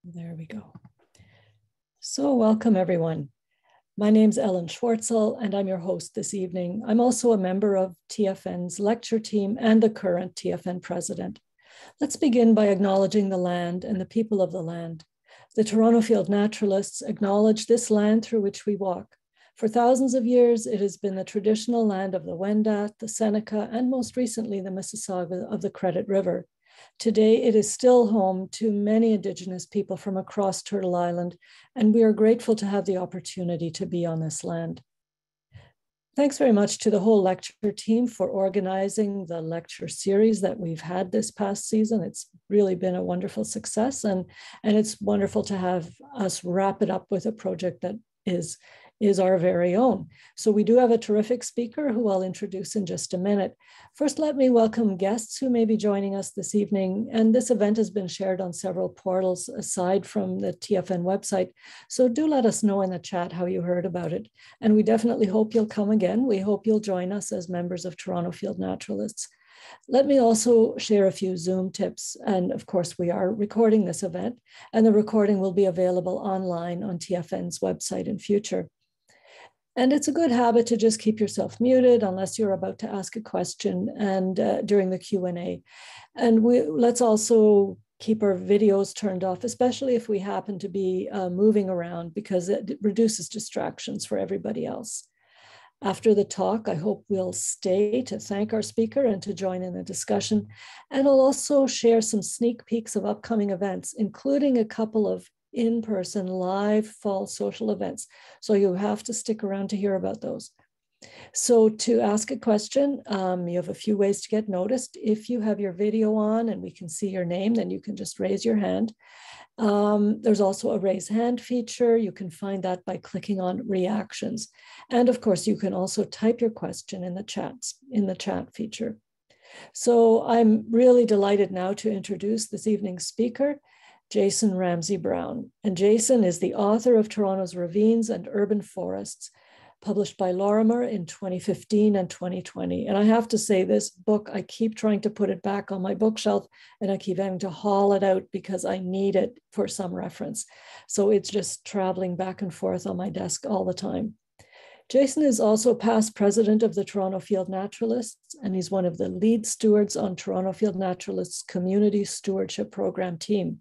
There we go. So welcome everyone. My name's Ellen Schwartzel and I'm your host this evening. I'm also a member of TFN's lecture team and the current TFN president. Let's begin by acknowledging the land and the people of the land. The Toronto Field Naturalists acknowledge this land through which we walk. For thousands of years, it has been the traditional land of the Wendat, the Seneca, and most recently, the Mississauga of the Credit River. Today, it is still home to many Indigenous people from across Turtle Island, and we are grateful to have the opportunity to be on this land. Thanks very much to the whole lecture team for organizing the lecture series that we've had this past season. It's really been a wonderful success, and it's wonderful to have us wrap it up with a project that is our very own. So we do have a terrific speaker who I'll introduce in just a minute. First, let me welcome guests who may be joining us this evening. And this event has been shared on several portals aside from the TFN website. So do let us know in the chat how you heard about it. And we definitely hope you'll come again. We hope you'll join us as members of Toronto Field Naturalists. Let me also share a few Zoom tips. And of course, we are recording this event, and the recording will be available online on TFN's website in future. And it's a good habit to just keep yourself muted unless you're about to ask a question and during the Q&A. And let's also keep our videos turned off, especially if we happen to be moving around, because it reduces distractions for everybody else. After the talk, I hope we'll stay to thank our speaker and to join in the discussion. And I'll also share some sneak peeks of upcoming events, including a couple of in-person live fall social events. So you have to stick around to hear about those. So to ask a question, you have a few ways to get noticed. If you have your video on and we can see your name, then you can just raise your hand. There's also a raise hand feature. You can find that by clicking on reactions. And of course, you can also type your question in the chat feature. So I'm really delighted now to introduce this evening's speaker, Jason Ramsay-Brown. And Jason is the author of Toronto's Ravines and Urban Forests, published by Lorimer in 2015 and 2020. And I have to say, this book, I keep trying to put it back on my bookshelf and I keep having to haul it out because I need it for some reference. So it's just traveling back and forth on my desk all the time. Jason is also past president of the Toronto Field Naturalists, and he's one of the lead stewards on Toronto Field Naturalists' Community Stewardship Program team.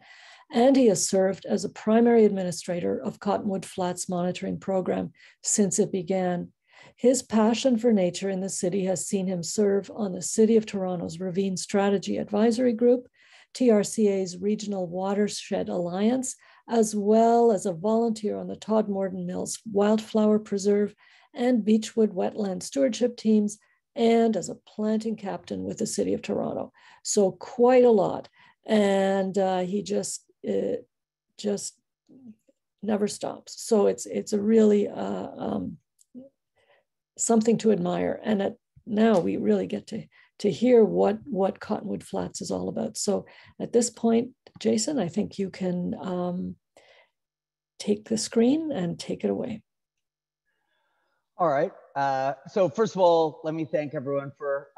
And he has served as a primary administrator of Cottonwood Flats monitoring program since it began. His passion for nature in the city has seen him serve on the City of Toronto's Ravine Strategy Advisory Group, TRCA's Regional Watershed Alliance, as well as a volunteer on the Todd Morden Mills Wildflower Preserve and Beechwood Wetland Stewardship teams, and as a planting captain with the City of Toronto. So quite a lot. And he just never stops. So it's a really something to admire. And now we really get to hear what Cottonwood Flats is all about. So at this point, Jason, I think you can take the screen and take it away. All right. So first of all, let me thank everyone for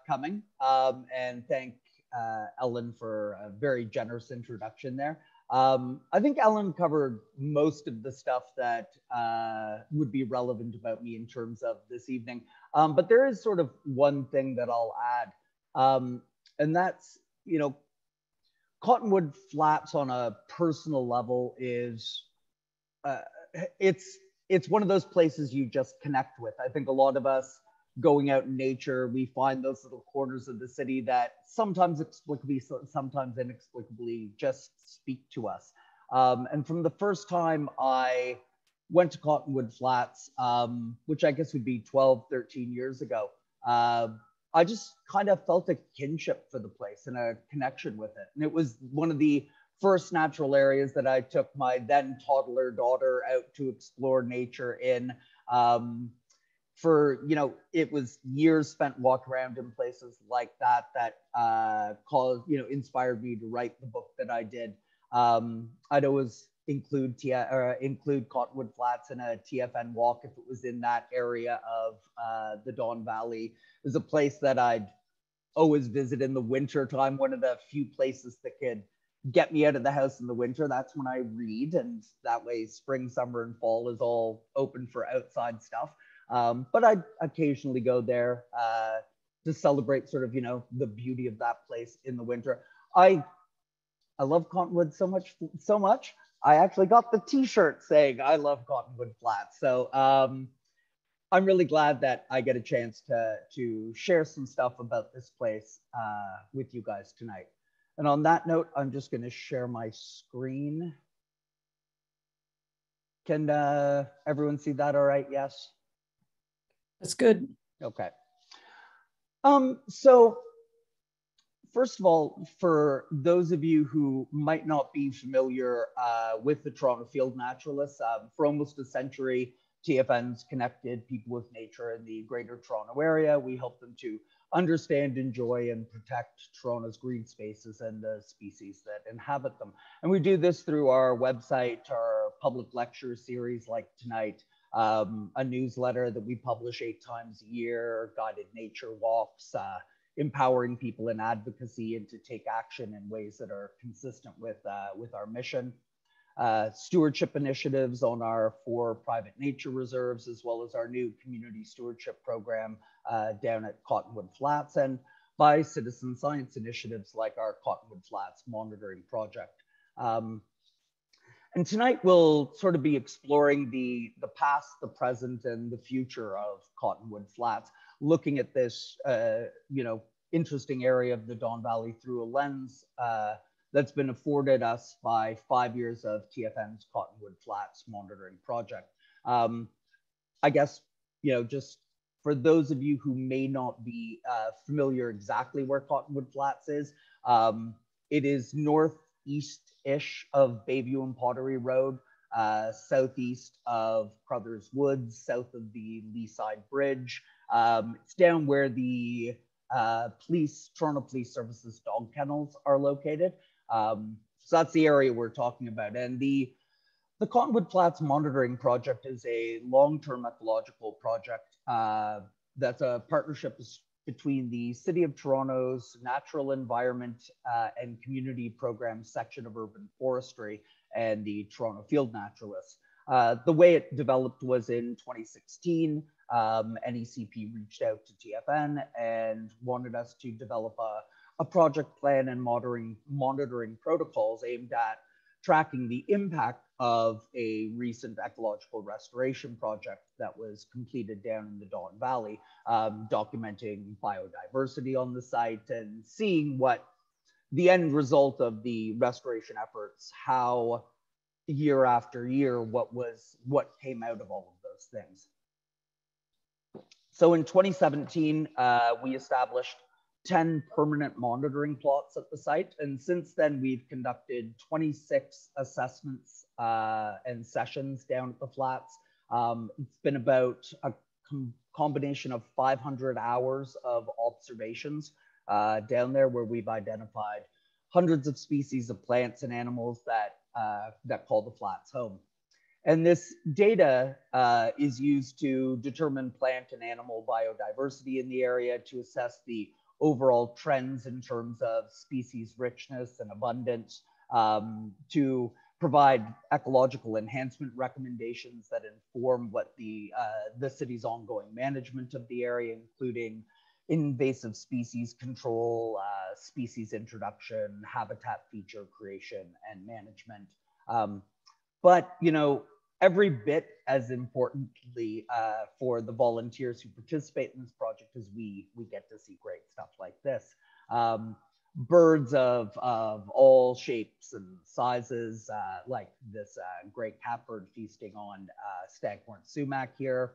coming and thank Ellen for a very generous introduction there. I think Ellen covered most of the stuff that would be relevant about me in terms of this evening. But there is sort of one thing that I'll add, and that's, you know, Cottonwood Flats on a personal level is, it's one of those places you just connect with. I think a lot of us going out in nature, we find those little corners of the city that sometimes explicably, sometimes inexplicably just speak to us. And from the first time I went to Cottonwood Flats, which I guess would be 12, 13 years ago, I just kind of felt a kinship for the place and a connection with it. And it was one of the first natural areas that I took my then toddler daughter out to explore nature in. For, you know, it was years spent walking around in places like that caused, you know, inspired me to write the book that I did. I'd always include Cottonwood Flats in a TFN walk if it was in that area of the Don Valley. It was a place that I'd always visit in the winter time, one of the few places that could get me out of the house in the winter, that's when I read, and that way spring, summer, and fall is all open for outside stuff. But I occasionally go there to celebrate sort of, the beauty of that place in the winter. I love Cottonwood so much. I actually got the t-shirt saying I love Cottonwood Flats. So I'm really glad that I get a chance to share some stuff about this place with you guys tonight. And on that note, I'm just going to share my screen. Can everyone see that all right? Yes? That's good. Okay. So first of all, for those of you who might not be familiar with the Toronto Field Naturalists, for almost a century, TFN's connected people with nature in the greater Toronto area. We help them to understand, enjoy, and protect Toronto's green spaces and the species that inhabit them. And we do this through our website, our public lecture series like tonight, a newsletter that we publish 8 times a year, guided nature walks, empowering people in advocacy and to take action in ways that are consistent with our mission. Stewardship initiatives on our 4 private nature reserves, as well as our new community stewardship program down at Cottonwood Flats, and by citizen science initiatives like our Cottonwood Flats monitoring project. And tonight we'll sort of be exploring the past, the present, and the future of Cottonwood Flats, looking at this interesting area of the Don Valley through a lens that's been afforded us by 5 years of TFN's Cottonwood Flats monitoring project. I guess, just for those of you who may not be familiar exactly where Cottonwood Flats is, it is northeast-ish of Bayview and Pottery Road, southeast of Crothers Woods, south of the Leaside Bridge. It's down where the Toronto Police Services dog kennels are located. So that's the area we're talking about. And the Cottonwood Flats monitoring project is a long-term ecological project that's a partnership between the City of Toronto's Natural Environment and Community Program section of Urban Forestry and the Toronto Field Naturalists. The way it developed was in 2016. NECP reached out to TFN and wanted us to develop a project plan and monitoring protocols aimed at tracking the impact of a recent ecological restoration project that was completed down in the Don Valley, documenting biodiversity on the site and seeing what the end result of the restoration efforts, how year after year, what came out of all of those things. So in 2017, we established 10 permanent monitoring plots at the site. And since then, we've conducted 26 assessments and sessions down at the flats. It's been about a combination of 500 hours of observations down there, where we've identified hundreds of species of plants and animals that call the flats home. And this data is used to determine plant and animal biodiversity in the area, to assess the overall trends in terms of species richness and abundance, to provide ecological enhancement recommendations that inform what the city's ongoing management of the area, including invasive species control, species introduction, habitat feature creation, and management. But, every bit as importantly for the volunteers who participate in this project is we get to see great stuff like this. Birds of all shapes and sizes, like this great catbird feasting on staghorn sumac here.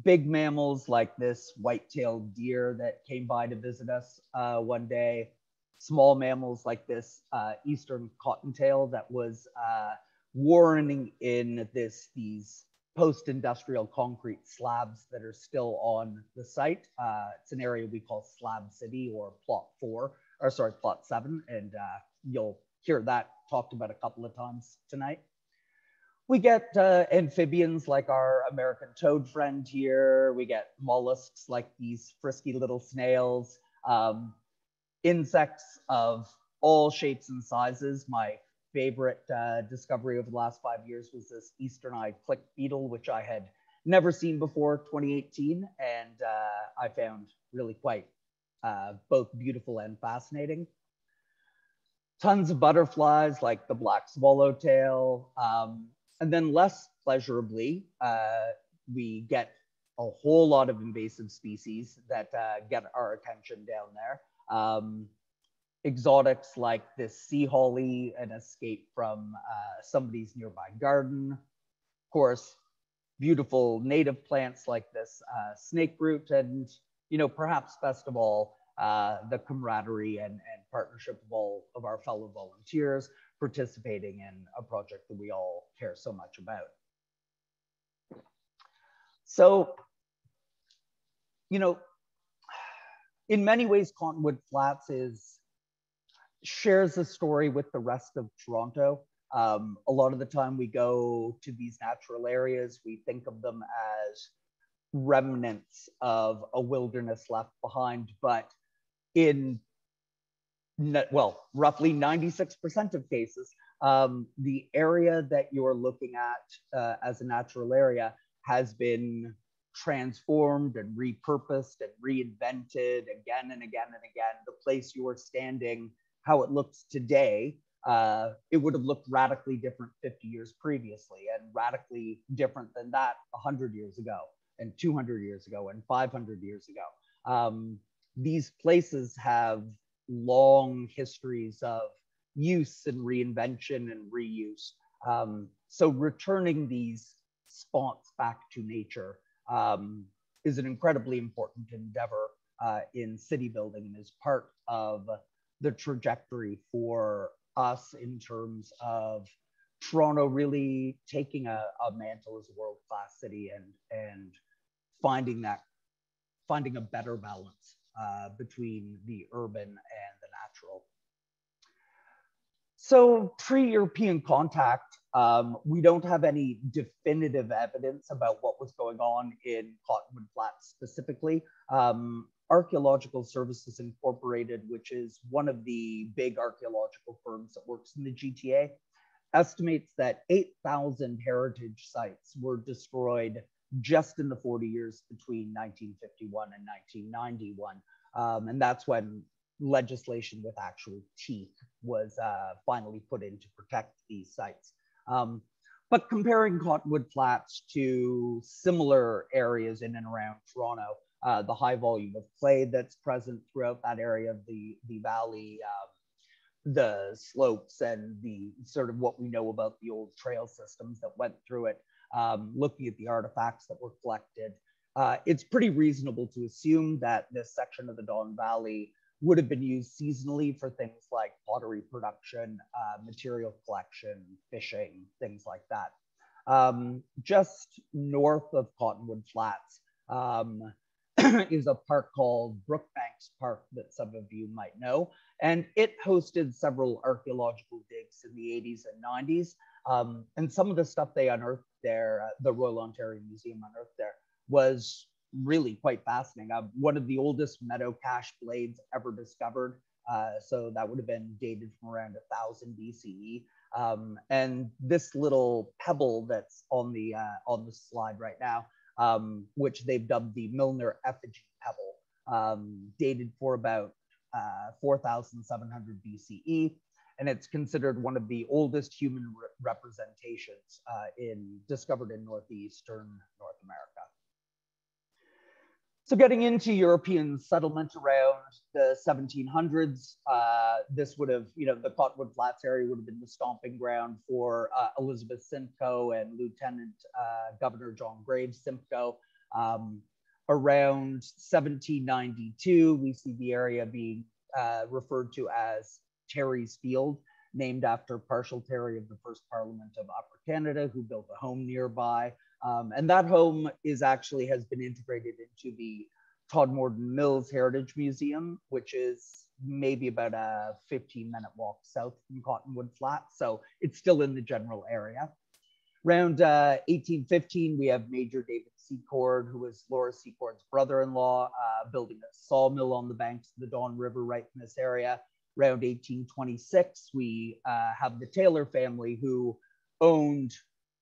Big mammals like this white-tailed deer that came by to visit us one day. Small mammals like this eastern cottontail that was warrening in these post-industrial concrete slabs that are still on the site. It's an area we call Slab City, or Plot 7, and you'll hear that talked about a couple of times tonight. We get amphibians like our American toad friend here. We get mollusks like these frisky little snails, insects of all shapes and sizes. My favorite discovery over the last 5 years was this eastern-eyed click beetle, which I had never seen before 2018, and I found really quite both beautiful and fascinating. Tons of butterflies like the black swallowtail, and then less pleasurably, we get a whole lot of invasive species that get our attention down there. Exotics like this sea holly, an escape from somebody's nearby garden. Of course, beautiful native plants like this snake root, and perhaps best of all, the camaraderie and partnership of all of our fellow volunteers participating in a project that we all care so much about. So, in many ways, Cottonwood Flats shares a story with the rest of Toronto. A lot of the time we go to these natural areas, we think of them as remnants of a wilderness left behind, but in, roughly 96% of cases, the area that you're looking at as a natural area has been transformed and repurposed and reinvented again and again and again. The place you are standing, how it looks today, it would have looked radically different 50 years previously, and radically different than that 100 years ago, and 200 years ago, and 500 years ago. These places have long histories of use and reinvention and reuse. So returning these spots back to nature is an incredibly important endeavor in city building, and is part of the trajectory for us in terms of Toronto really taking a mantle as a world-class city and finding a better balance between the urban and the natural. So pre-European contact, we don't have any definitive evidence about what was going on in Cottonwood Flats specifically. Archaeological Services Incorporated, which is one of the big archaeological firms that works in the GTA, estimates that 8,000 heritage sites were destroyed just in the 40 years between 1951 and 1991. And that's when legislation with actual teeth was finally put in to protect these sites. But comparing Cottonwood Flats to similar areas in and around Toronto, the high volume of clay that's present throughout that area of the valley, the slopes, and the sort of what we know about the old trail systems that went through it, looking at the artifacts that were collected, it's pretty reasonable to assume that this section of the Don Valley would have been used seasonally for things like pottery production, material collection, fishing, things like that. Just north of Cottonwood Flats is a park called Brookbanks Park that some of you might know, and it hosted several archaeological digs in the 80s and 90s. And some of the stuff they unearthed there, the Royal Ontario Museum unearthed there, was really quite fascinating. One of the oldest meadow cache blades ever discovered. So that would have been dated from around 1000 BCE. And this little pebble that's on the slide right now, which they've dubbed the Milner Effigy Pebble, dated for about 4700 BCE. And it's considered one of the oldest human representations discovered in northeastern North America. So getting into European settlement around the 1700s, this would have, the Cottonwood Flats area would have been the stomping ground for Elizabeth Simcoe and Lieutenant Governor John Graves Simcoe. Around 1792, we see the area being referred to as Terry's Field, named after Partial Terry of the First Parliament of Upper Canada, who built a home nearby. And that home has been integrated into the Todmorden Mills Heritage Museum, which is maybe about a 15-minute walk south from Cottonwood Flats. So it's still in the general area. Around 1815, we have Major David Secord, who was Laura Secord's brother-in-law, building a sawmill on the banks of the Don River right in this area. around 1826, we have the Taylor family who owned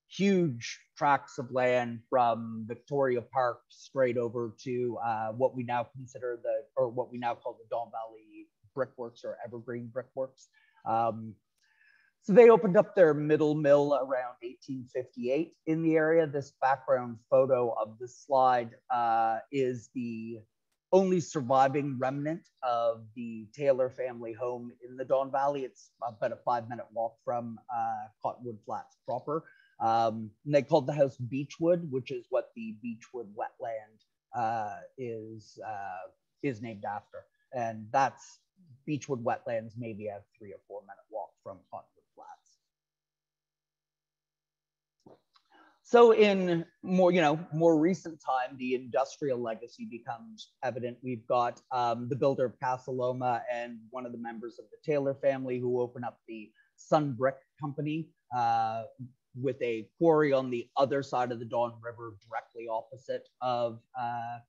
huge tracts of land from Victoria Park straight over to what we now consider what we now call the Don Valley Brickworks or Evergreen Brickworks. So they opened up their middle mill around 1858 in the area. This background photo of the slide is the only surviving remnant of the Taylor family home in the Don Valley. It's about a 5-minute walk from Cottonwood Flats proper. And they called the house Beechwood, which is what the Beechwood wetland is named after. And that's Beechwood wetlands, maybe a 3 or 4 minute walk from Cottonwood Flats. So in more recent time, the industrial legacy becomes evident. We've got the builder of Casa Loma and one of the members of the Taylor family who open up the Sun Brick Company with a quarry on the other side of the Don River, directly opposite of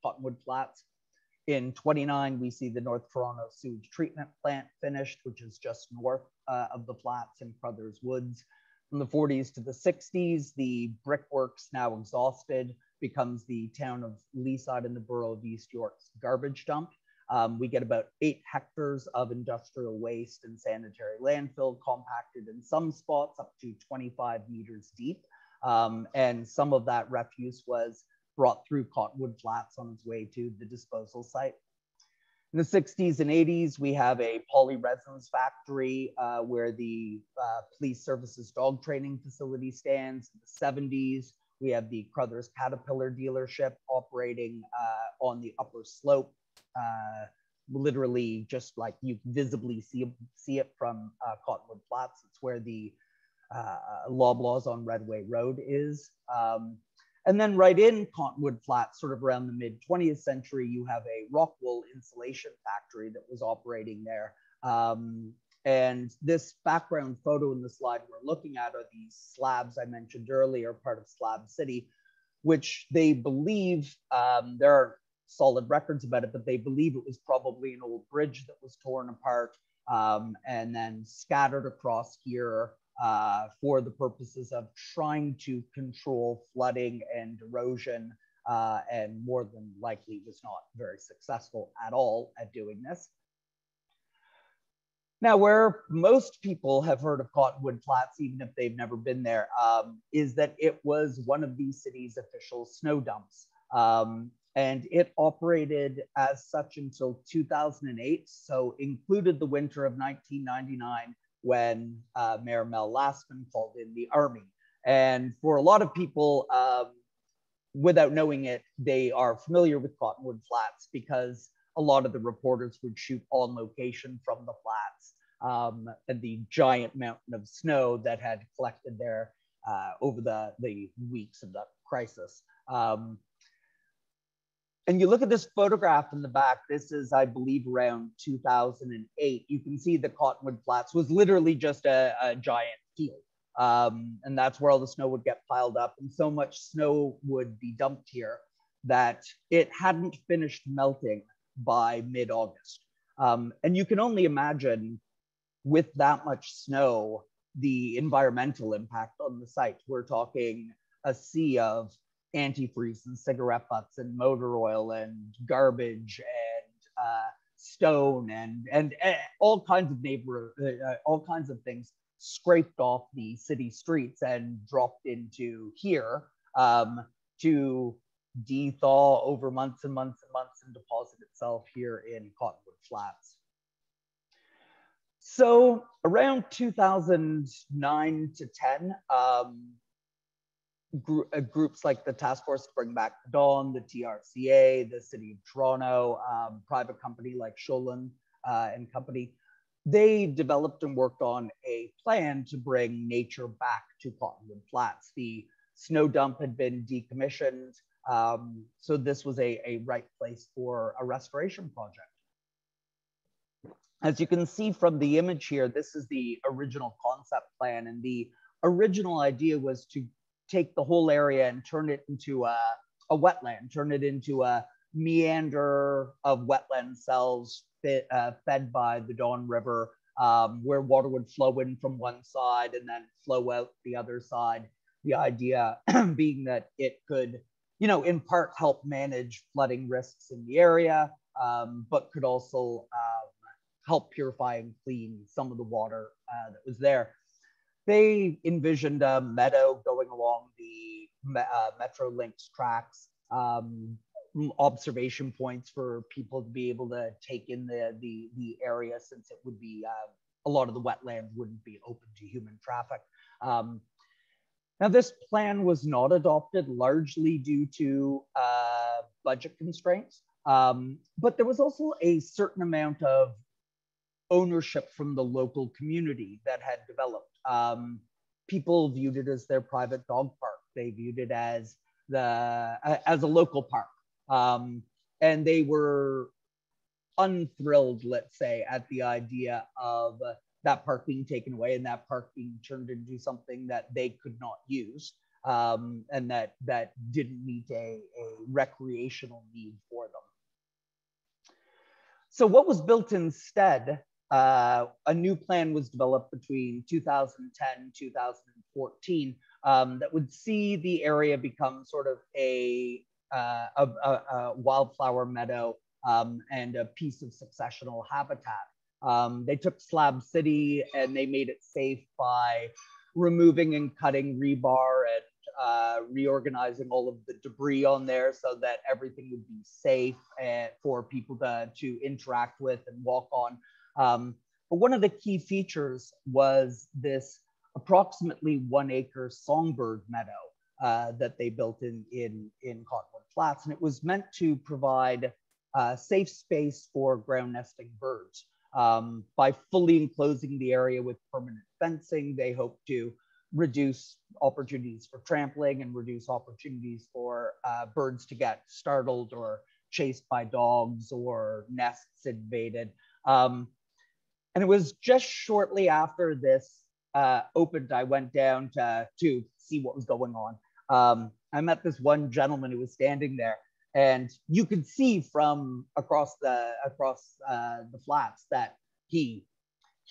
Cottonwood Flats. In 29, we see the North Toronto sewage treatment plant finished, which is just north of the flats in Crothers Woods. From the 40s to the 60s, the brickworks, now exhausted, becomes the town of Leaside in the borough of East York's garbage dump. We get about 8 hectares of industrial waste and sanitary landfill compacted in some spots up to 25 meters deep. And some of that refuse was brought through Cottonwood Flats on its way to the disposal site. In the 60s and 80s, we have a polyresins factory where the police services dog training facility stands. In the 70s, we have the Crothers Caterpillar dealership operating on the upper slope. Literally just like you visibly see it from Cottonwood Flats. It's where the Loblaws on Redway Road is. And then right in Cottonwood Flats, sort of around the mid 20th century, you have a rockwool insulation factory that was operating there. And this background photo in the slide we're looking at are these slabs I mentioned earlier, part of Slab City, which they believe, there are solid records about it, but they believe it was probably an old bridge that was torn apart and then scattered across here for the purposes of trying to control flooding and erosion, and more than likely was not very successful at all at doing this. Now, where most people have heard of Cottonwood Flats, even if they've never been there, is that it was one of the city's official snow dumps. And it operated as such until 2008, so included the winter of 1999 when Mayor Mel Lastman called in the army. And for a lot of people, without knowing it, they are familiar with Cottonwood Flats because a lot of the reporters would shoot on location from the flats and the giant mountain of snow that had collected there over the weeks of the crisis. And you look at this photograph in the back, this is, I believe, around 2008. You can see that Cottonwood Flats was literally just a giant field. And that's where all the snow would get piled up. And so much snow would be dumped here that it hadn't finished melting by mid-August. And you can only imagine with that much snow, the environmental impact on the site. We're talking a sea of antifreeze and cigarette butts and motor oil and garbage and stone and all kinds of all kinds of things scraped off the city streets and dropped into here to de-thaw over months and months and months and deposit itself here in Cottonwood Flats. So around 2009 to 10, groups like the Task Force to Bring Back the Dawn, the TRCA, the City of Toronto, private company like Scholin and Company, they developed and worked on a plan to bring nature back to Cottonwood Flats. The snow dump had been decommissioned, so this was a right place for a restoration project. As you can see from the image here, this is the original concept plan, and the original idea was to take the whole area and turn it into a wetland, turn it into a meander of wetland cells fed by the Don River, where water would flow in from one side and then flow out the other side. The idea being that it could, in part help manage flooding risks in the area, but could also help purify and clean some of the water that was there. They envisioned a meadow going along the Metrolink's tracks, observation points for people to be able to take in the area, since it would be a lot of the wetland wouldn't be open to human traffic. Now, this plan was not adopted largely due to budget constraints, but there was also a certain amount of ownership from the local community that had developed. People viewed it as their private dog park. They viewed it as a local park. And they were unthrilled, let's say, at the idea of that park being taken away and that park being turned into something that they could not use, and that didn't meet a recreational need for them. So what was built instead? A new plan was developed between 2010 and 2014 that would see the area become sort of a wildflower meadow and a piece of successional habitat. They took Slab City and they made it safe by removing and cutting rebar and reorganizing all of the debris on there so that everything would be safe and for people to interact with and walk on. But one of the key features was this approximately 1 acre songbird meadow that they built in Cottonwood Flats. And it was meant to provide safe space for ground nesting birds. By fully enclosing the area with permanent fencing, they hope to reduce opportunities for trampling and reduce opportunities for birds to get startled or chased by dogs or nests invaded. And it was just shortly after this opened, I went down to see what was going on. I met this one gentleman who was standing there, and you could see from across the flats that he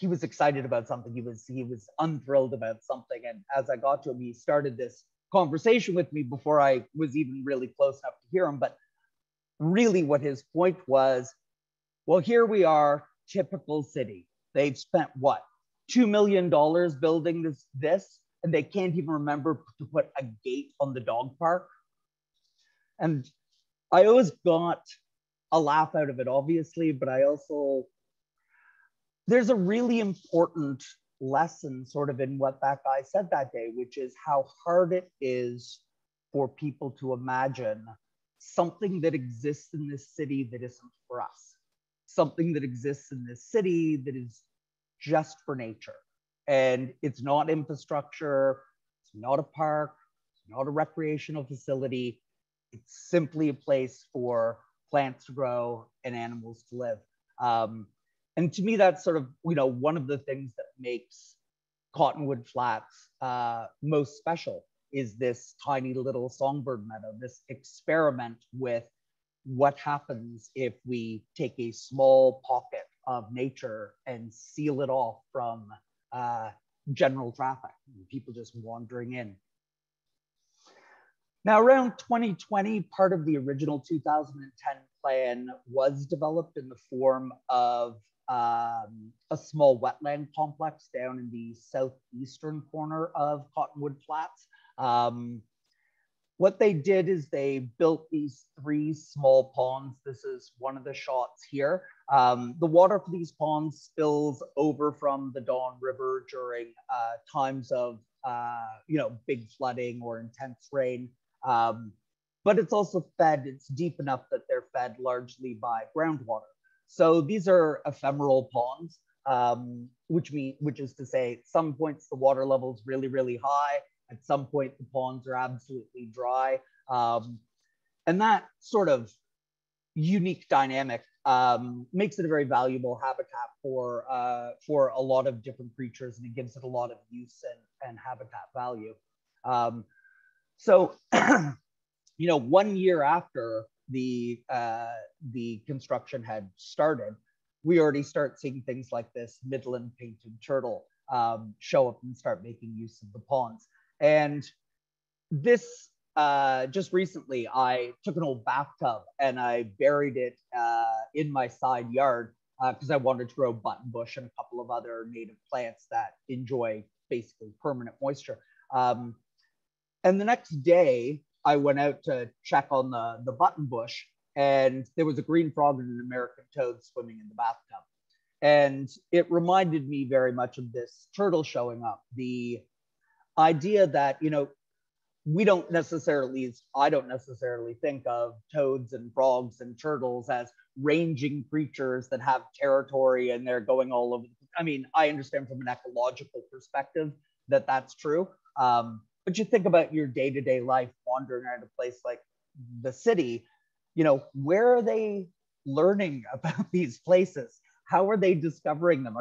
was excited about something. He was unthrilled about something. And as I got to him, he started this conversation with me before I was even really close enough to hear him. But really what his point was, well, here we are, typical city. They've spent what, $2 million building this, and they can't even remember to put a gate on the dog park. And I always got a laugh out of it, obviously, but there's a really important lesson sort of in what that guy said that day, which is how hard it is for people to imagine something that exists in this city that isn't for us, something that exists in this city that is just for nature. And it's not infrastructure, it's not a park, it's not a recreational facility. It's simply a place for plants to grow and animals to live. And to me, that's sort of, one of the things that makes Cottonwood Flats most special is this tiny little songbird meadow, this experiment with what happens if we take a small pocket of nature and seal it off from general traffic, people just wandering in. Now, around 2020, part of the original 2010 plan was developed in the form of a small wetland complex down in the southeastern corner of Cottonwood Flats. What they did is they built these 3 small ponds. This is one of the shots here. The water for these ponds spills over from the Don River during times of big flooding or intense rain. But it's also fed, it's deep enough that they're fed largely by groundwater. So these are ephemeral ponds, which is to say, at some points the water level is really, really high. At some point, the ponds are absolutely dry. And that sort of unique dynamic makes it a very valuable habitat for a lot of different creatures, and it gives it a lot of use and habitat value. So, 1 year after the construction had started, we already start seeing things like this Midland painted turtle show up and start making use of the ponds. And this, just recently, I took an old bathtub and I buried it in my side yard because I wanted to grow buttonbush and a couple of other native plants that enjoy basically permanent moisture. And the next day, I went out to check on the buttonbush, and there was a green frog and an American toad swimming in the bathtub. And it reminded me very much of this turtle showing up. The idea that, you know, I don't necessarily think of toads and frogs and turtles as ranging creatures that have territory and they're going all over. I mean, I understand from an ecological perspective that that's true. But you think about your day-to-day life wandering around a place like the city, you know, where are they learning about these places? How are they discovering them?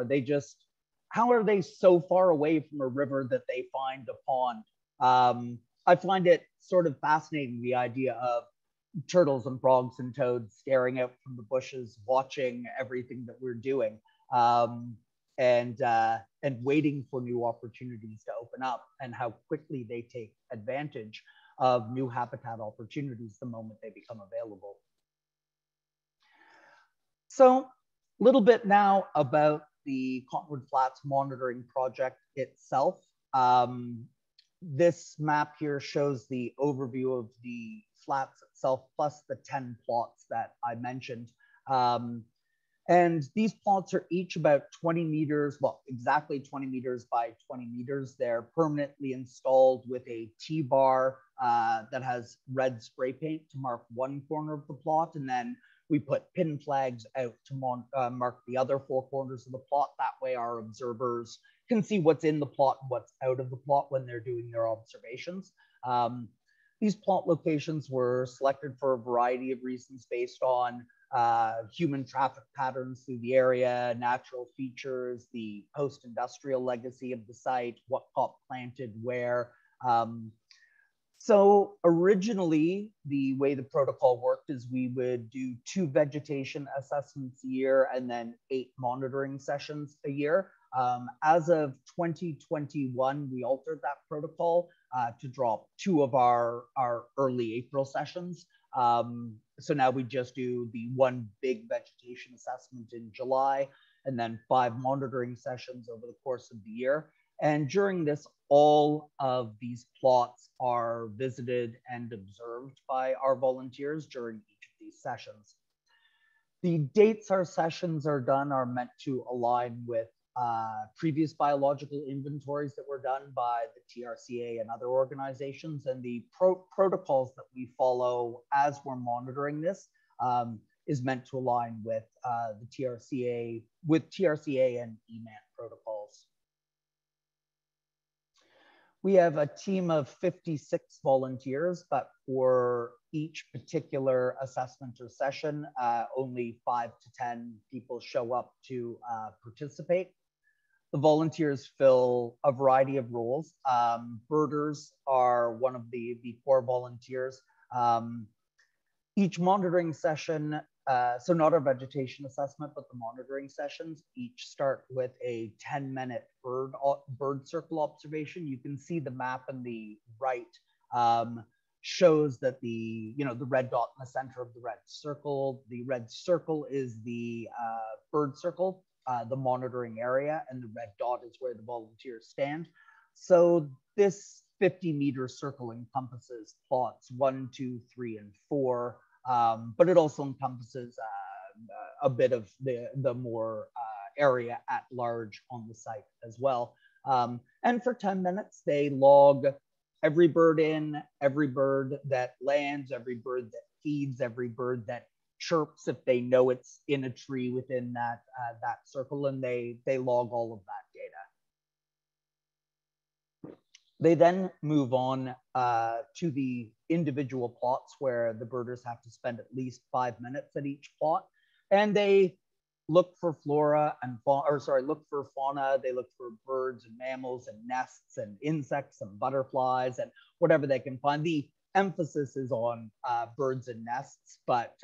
How are they so far away from a river that they find a pond? I find it sort of fascinating, the idea of turtles and frogs and toads staring out from the bushes, watching everything that we're doing, and waiting for new opportunities to open up, and how quickly they take advantage of new habitat opportunities the moment they become available. So a little bit now about the Cottonwood Flats monitoring project itself. This map here shows the overview of the flats itself, plus the 10 plots that I mentioned. And these plots are each about 20 meters, well, exactly 20 meters by 20 meters. They're permanently installed with a T-bar that has red spray paint to mark one corner of the plot. And then we put pin flags out to mark the other four corners of the plot. That way our observers can see what's in the plot and what's out of the plot when they're doing their observations. These plot locations were selected for a variety of reasons based on human traffic patterns through the area, natural features, the post-industrial legacy of the site, what got planted where. So originally, the way the protocol worked is we would do 2 vegetation assessments a year and then 8 monitoring sessions a year. As of 2021, we altered that protocol to drop 2 of our early April sessions. So now we just do the 1 big vegetation assessment in July and then 5 monitoring sessions over the course of the year. And during this, all of these plots are visited and observed by our volunteers during each of these sessions. The dates our sessions are done are meant to align with previous biological inventories that were done by the TRCA and other organizations, and the protocols that we follow as we're monitoring this is meant to align with the TRCA, and EMANT protocols. We have a team of 56 volunteers, but for each particular assessment or session, only 5 to 10 people show up to participate. The volunteers fill a variety of roles. Birders are one of the core volunteers. Each monitoring session, so not our vegetation assessment, but the monitoring sessions, each start with a 10-minute bird circle observation. You can see the map on the right shows that the red dot in the center of the red circle is the bird circle, the monitoring area, and the red dot is where the volunteers stand. So this 50-meter circle encompasses plots 1, 2, 3, and 4, but it also encompasses a bit of the more area at large on the site as well. And for 10 minutes, they log every bird in, every bird that lands, every bird that feeds, every bird that chirps if they know it's in a tree within that circle, and they log all of that data. They then move on to the individual plots where the birders have to spend at least 5 minutes at each plot, and they look for flora and look for fauna. They look for birds and mammals and nests and insects and butterflies and whatever they can find. emphasis is on birds and nests, but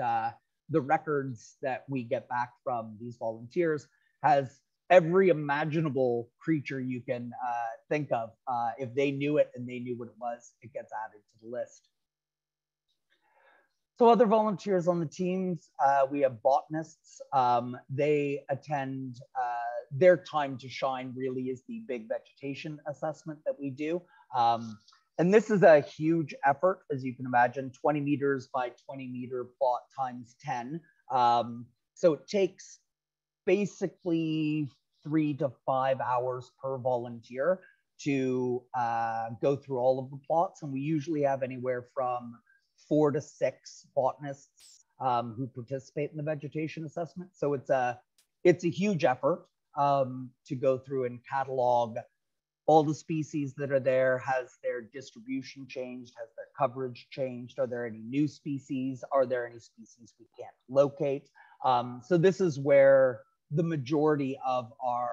the records that we get back from these volunteers has every imaginable creature you can think of. If they knew it and they knew what it was, it gets added to the list. So other volunteers on the teams, we have botanists. They attend, their time to shine really is the big vegetation assessment that we do. And this is a huge effort, as you can imagine, 20 meters by 20 meter plot times 10. So it takes basically 3 to 5 hours per volunteer to go through all of the plots. And we usually have anywhere from 4 to 6 botanists who participate in the vegetation assessment. So it's a huge effort to go through and catalog all the species that are there. Has their distribution changed? Has their coverage changed? Are there any new species? Are there any species we can't locate? So this is where the majority of our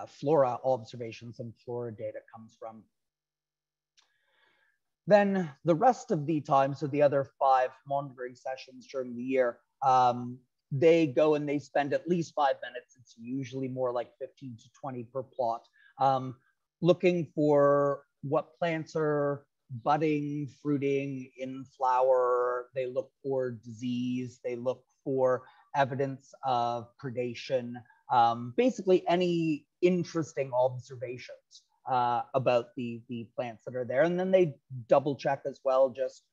flora observations and flora data comes from. Then the rest of the time, so the other 5 monitoring sessions during the year, they go and they spend at least 5 minutes. It's usually more like 15 to 20 per plot, looking for what plants are budding, fruiting, in flower. They look for disease. They look for evidence of predation, basically any interesting observations about the plants that are there. And then they double check as well, just,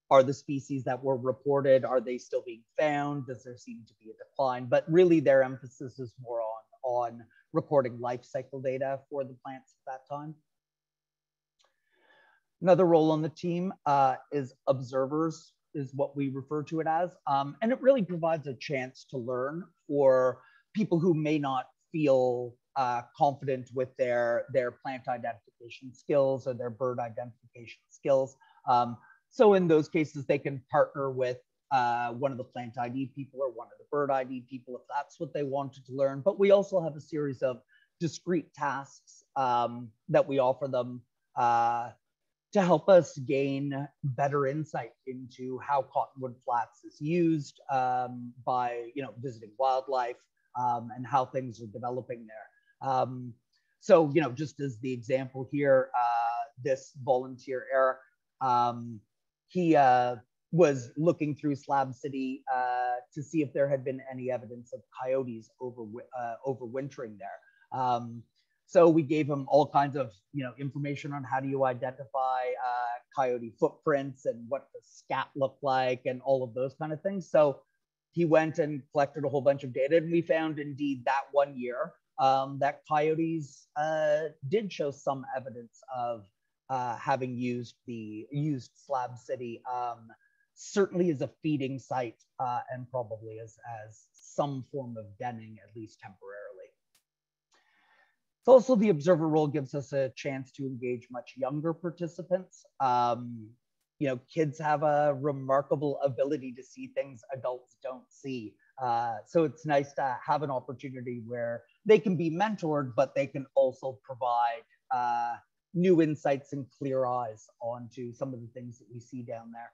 are the species that were reported, are they still being found? Does there seem to be a decline? But really their emphasis is more on recording life cycle data for the plants at that time. Another role on the team is observers, is what we refer to it as. And it really provides a chance to learn for people who may not feel confident with their plant identification skills or their bird identification skills. So in those cases, they can partner with one of the plant ID people or one of the bird ID people if that's what they wanted to learn. But we also have a series of discrete tasks that we offer them to help us gain better insight into how Cottonwood Flats is used by visiting wildlife and how things are developing there. So just as the example here, this volunteer Eric, he was looking through Slab City to see if there had been any evidence of coyotes overwintering there. So we gave him all kinds of information on how do you identify coyote footprints and what the scat looked like and all of those kind of things. So he went and collected a whole bunch of data, and we found indeed that one year that coyotes did show some evidence of having used Slab City, certainly as a feeding site and probably as some form of denning, at least temporarily. So also the observer role gives us a chance to engage much younger participants. Kids have a remarkable ability to see things adults don't see. So it's nice to have an opportunity where they can be mentored, but they can also provide new insights and clear eyes onto some of the things that we see down there.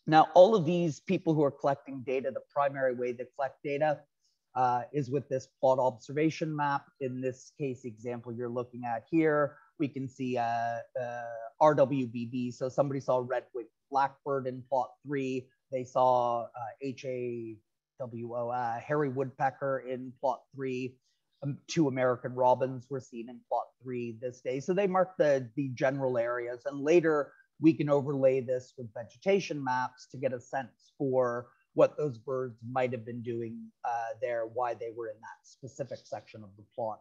Now, all of these people who are collecting data, the primary way they collect data is with this plot observation map. In this case example you're looking at here, we can see RWBB. So somebody saw red-winged blackbird in plot 3. They saw HAWO, hairy woodpecker in plot 3. 2 American robins were seen in plot 3 this day. So they mark the general areas, and later we can overlay this with vegetation maps to get a sense for what those birds might have been doing there, why they were in that specific section of the plot.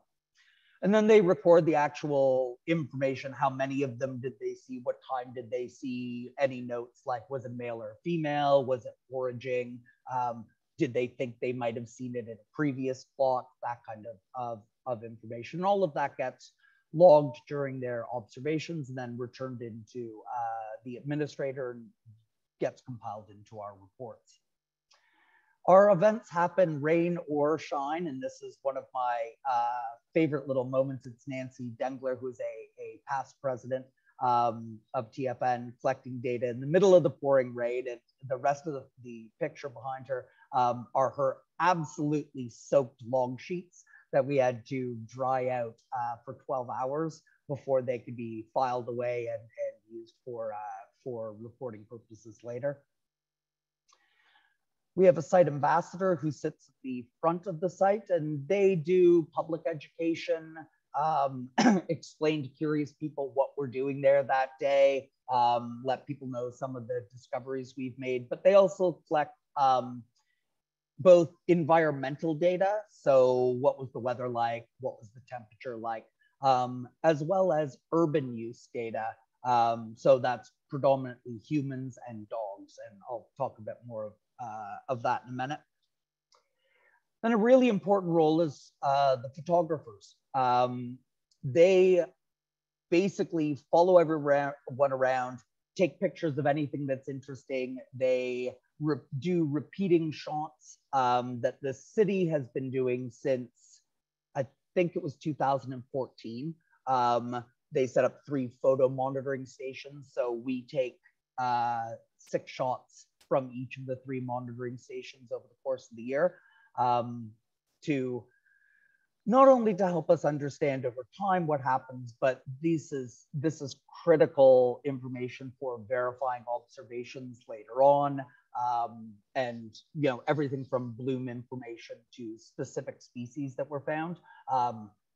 And then they record the actual information. How many of them did they see? What time did they see? Any notes like, was it male or female? Was it foraging? Did they think they might have seen it in a previous plot? That kind of information. And all of that gets logged during their observations and then returned into the administrator and gets compiled into our reports. Our events happen rain or shine, and this is one of my favorite little moments. It's Nancy Dengler, who is a past president of TFN, collecting data in the middle of the pouring rain, and the rest of the picture behind her are her absolutely soaked log sheets that we had to dry out for 12 hours before they could be filed away and used for reporting purposes later. We have a site ambassador who sits at the front of the site, and they do public education, explain to curious people what we're doing there that day, let people know some of the discoveries we've made, but they also collect both environmental data, so what was the weather like, what was the temperature like, as well as urban use data. So that's predominantly humans and dogs, and I'll talk a bit more of that in a minute. Then a really important role is the photographers. They basically follow everyone around, take pictures of anything that's interesting. They do repeating shots that the city has been doing since, I think it was 2014. They set up 3 photo monitoring stations. So we take 6 shots from each of the 3 monitoring stations over the course of the year to not only to help us understand over time what happens, but this is critical information for verifying observations later on, and everything from bloom information to specific species that were found.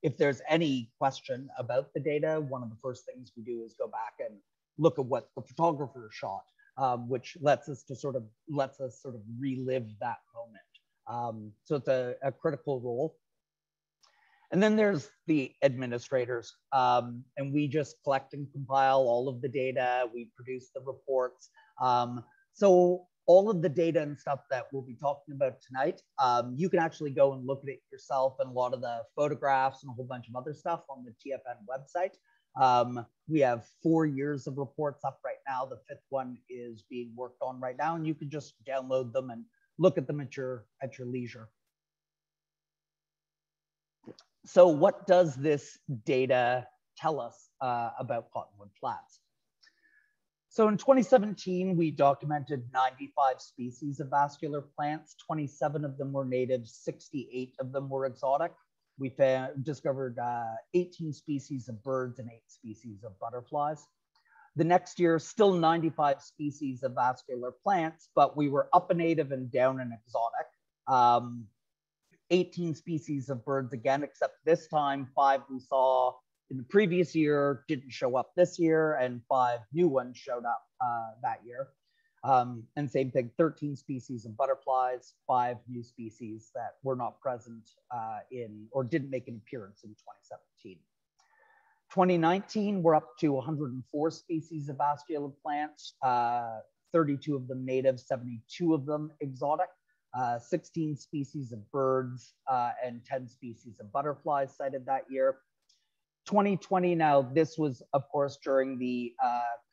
If there's any question about the data, one of the first things we do is go back and look at what the photographer shot, which lets us sort of relive that moment. So it's a critical role. And then there's the administrators, and we just collect and compile all of the data. We produce the reports. So all of the data and stuff that we'll be talking about tonight, you can actually go and look at it yourself, and a lot of the photographs and a whole bunch of other stuff on the TFN website. We have 4 years of reports up right now. The 5th one is being worked on right now, and you can just download them and look at them at your leisure. So what does this data tell us about Cottonwood Flats? So in 2017, we documented 95 species of vascular plants. 27 of them were native, 68 of them were exotic. We discovered 18 species of birds and 8 species of butterflies. The next year, still 95 species of vascular plants, but we were up a native and down an exotic. 18 species of birds again, except this time 5 we saw in the previous year didn't show up this year, and 5 new ones showed up that year. And same thing, 13 species of butterflies, 5 new species that were not present in or didn't make an appearance in 2017. 2019, we're up to 104 species of vascular plants, 32 of them native, 72 of them exotic. 16 species of birds and 10 species of butterflies cited that year. 2020, now this was of course during the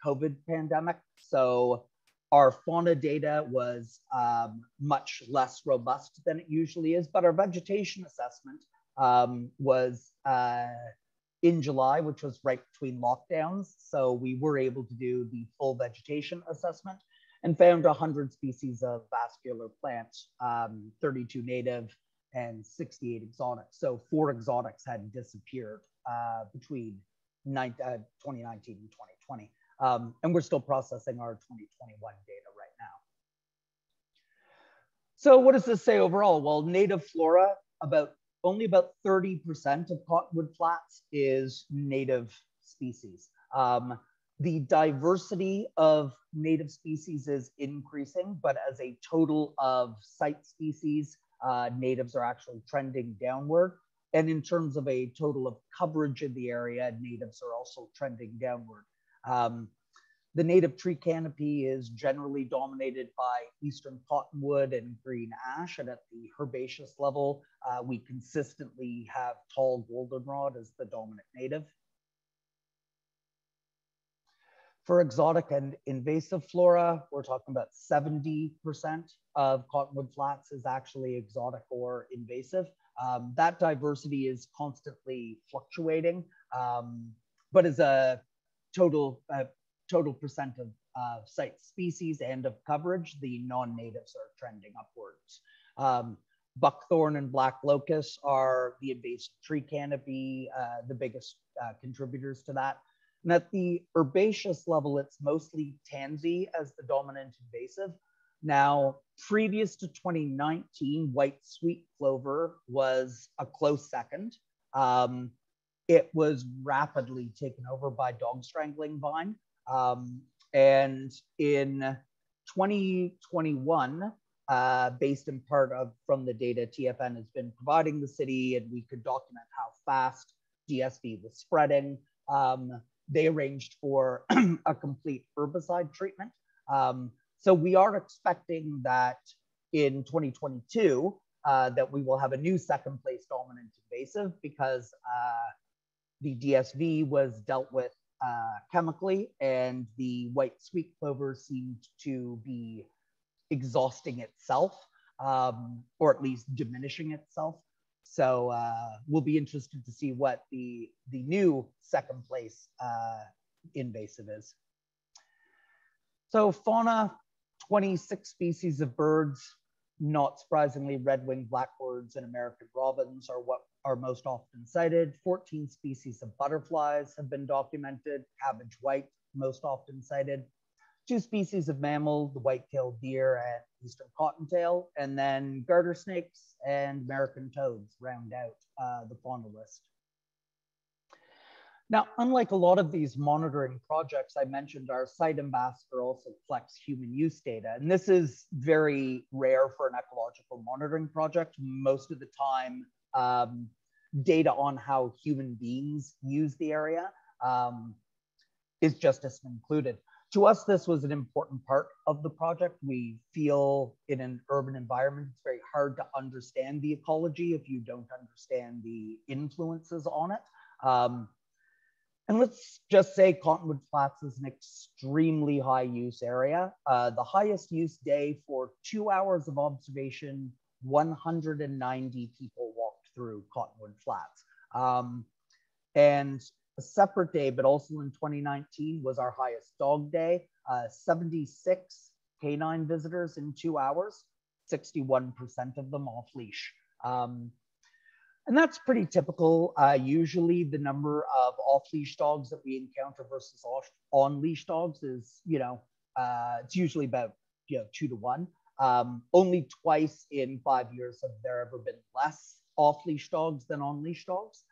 COVID pandemic. So our fauna data was much less robust than it usually is, but our vegetation assessment was in July, which was right between lockdowns. So we were able to do the full vegetation assessment and found 100 species of vascular plants, 32 native and 68 exotic. So 4 exotics had disappeared between 2019 and 2020. And we're still processing our 2021 data right now. So what does this say overall? Well, native flora, only about 30% of Cottonwood Flats is native species. The diversity of native species is increasing, but as a total of site species, natives are actually trending downward. And in terms of a total of coverage in the area, natives are also trending downward. The native tree canopy is generally dominated by eastern cottonwood and green ash, and at the herbaceous level, we consistently have tall goldenrod as the dominant native. For exotic and invasive flora, we're talking about 70% of Cottonwood Flats is actually exotic or invasive. That diversity is constantly fluctuating, but as a total percent of site species and of coverage, the non-natives are trending upwards. Buckthorn and black locust are the invasive tree canopy, the biggest contributors to that. And at the herbaceous level, it's mostly tansy as the dominant invasive. Now, previous to 2019, white sweet clover was a close second. It was rapidly taken over by dog strangling vine. And in 2021, based in part from the data TFN has been providing the city, and we could document how fast DSV was spreading, they arranged for a complete herbicide treatment. So we are expecting that in 2022, that we will have a new second place dominant invasive, because the DSV was dealt with chemically, and the white sweet clover seemed to be exhausting itself, or at least diminishing itself. So we'll be interested to see what the new second place invasive is. So fauna, 26 species of birds. Not surprisingly, red-winged blackbirds and American robins are what are most often cited. 14 species of butterflies have been documented. Cabbage white, most often cited. 2 species of mammal, the white-tailed deer and eastern cottontail, and then garter snakes and American toads round out the fauna list. Now, unlike a lot of these monitoring projects I mentioned, our site ambassador also collects human use data. And this is very rare for an ecological monitoring project. Most of the time, data on how human beings use the area is just as included. To us, this was an important part of the project. We feel in an urban environment, it's very hard to understand the ecology if you don't understand the influences on it. And let's just say Cottonwood Flats is an extremely high use area. The highest use day for 2 hours of observation, 190 people walked through Cottonwood Flats. And a separate day, but also in 2019, was our highest dog day. 76 canine visitors in 2 hours, 61% of them off leash. And that's pretty typical. Usually the number of off-leash dogs that we encounter versus on-leash dogs is, it's usually about 2 to 1. Only twice in 5 years have there ever been less off-leash dogs than on-leash dogs.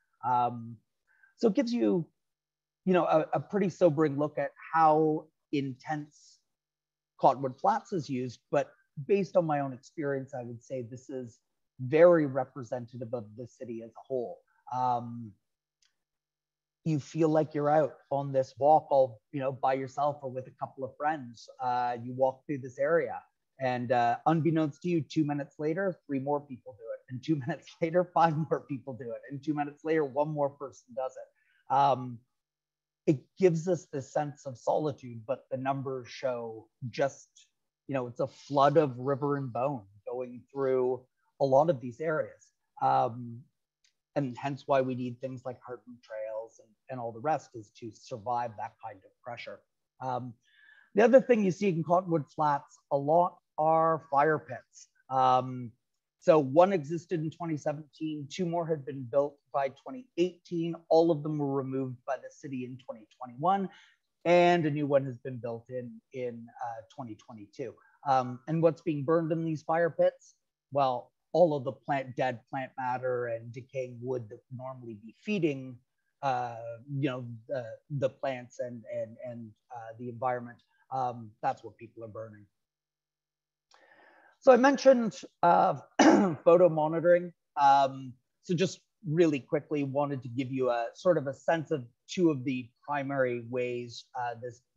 So it gives you, a pretty sobering look at how intense Cottonwood Flats is used. But based on my own experience, I would say this is very representative of the city as a whole. You feel like you're out on this walk all, by yourself or with a couple of friends. You walk through this area, and unbeknownst to you, 2 minutes later, 3 more people do it. And 2 minutes later, 5 more people do it. And 2 minutes later, 1 more person does it. It gives us this sense of solitude, but the numbers show just, it's a flood of river and bone going through a lot of these areas. And hence why we need things like hardened trails and all the rest, is to survive that kind of pressure. The other thing you see in Cottonwood Flats a lot are fire pits. So one existed in 2017, 2 more had been built by 2018. All of them were removed by the city in 2021, and a new one has been built in 2022. And what's being burned in these fire pits? Well, all of the dead plant matter and decaying wood that would normally be feeding, the plants and the environment. That's what people are burning. So I mentioned photo monitoring. So just really quickly wanted to give you a sort of a sense of 2 of the primary ways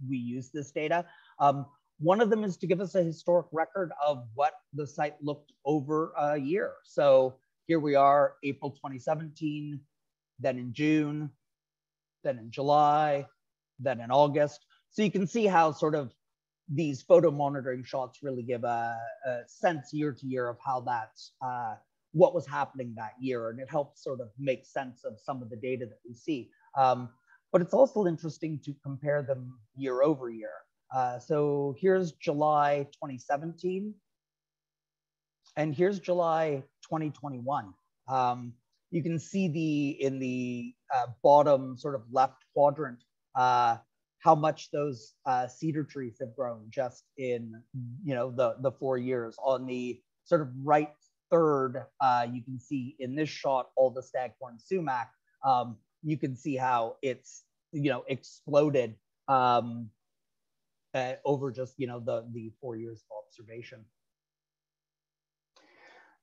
we use this data. One of them is to give us a historic record of what the site looked over a year. So here we are, April 2017, then in June, then in July, then in August. So you can see how sort of these photo monitoring shots really give a sense year to year of how that's what was happening that year, and it helps sort of make sense of some of the data that we see. But it's also interesting to compare them year over year. So here's July 2017, and here's July 2021. You can see in the bottom sort of left quadrant how much those cedar trees have grown just in the 4 years. On the sort of right third, you can see in this shot all the staghorn sumac. You can see how it's exploded over just the 4 years of observation.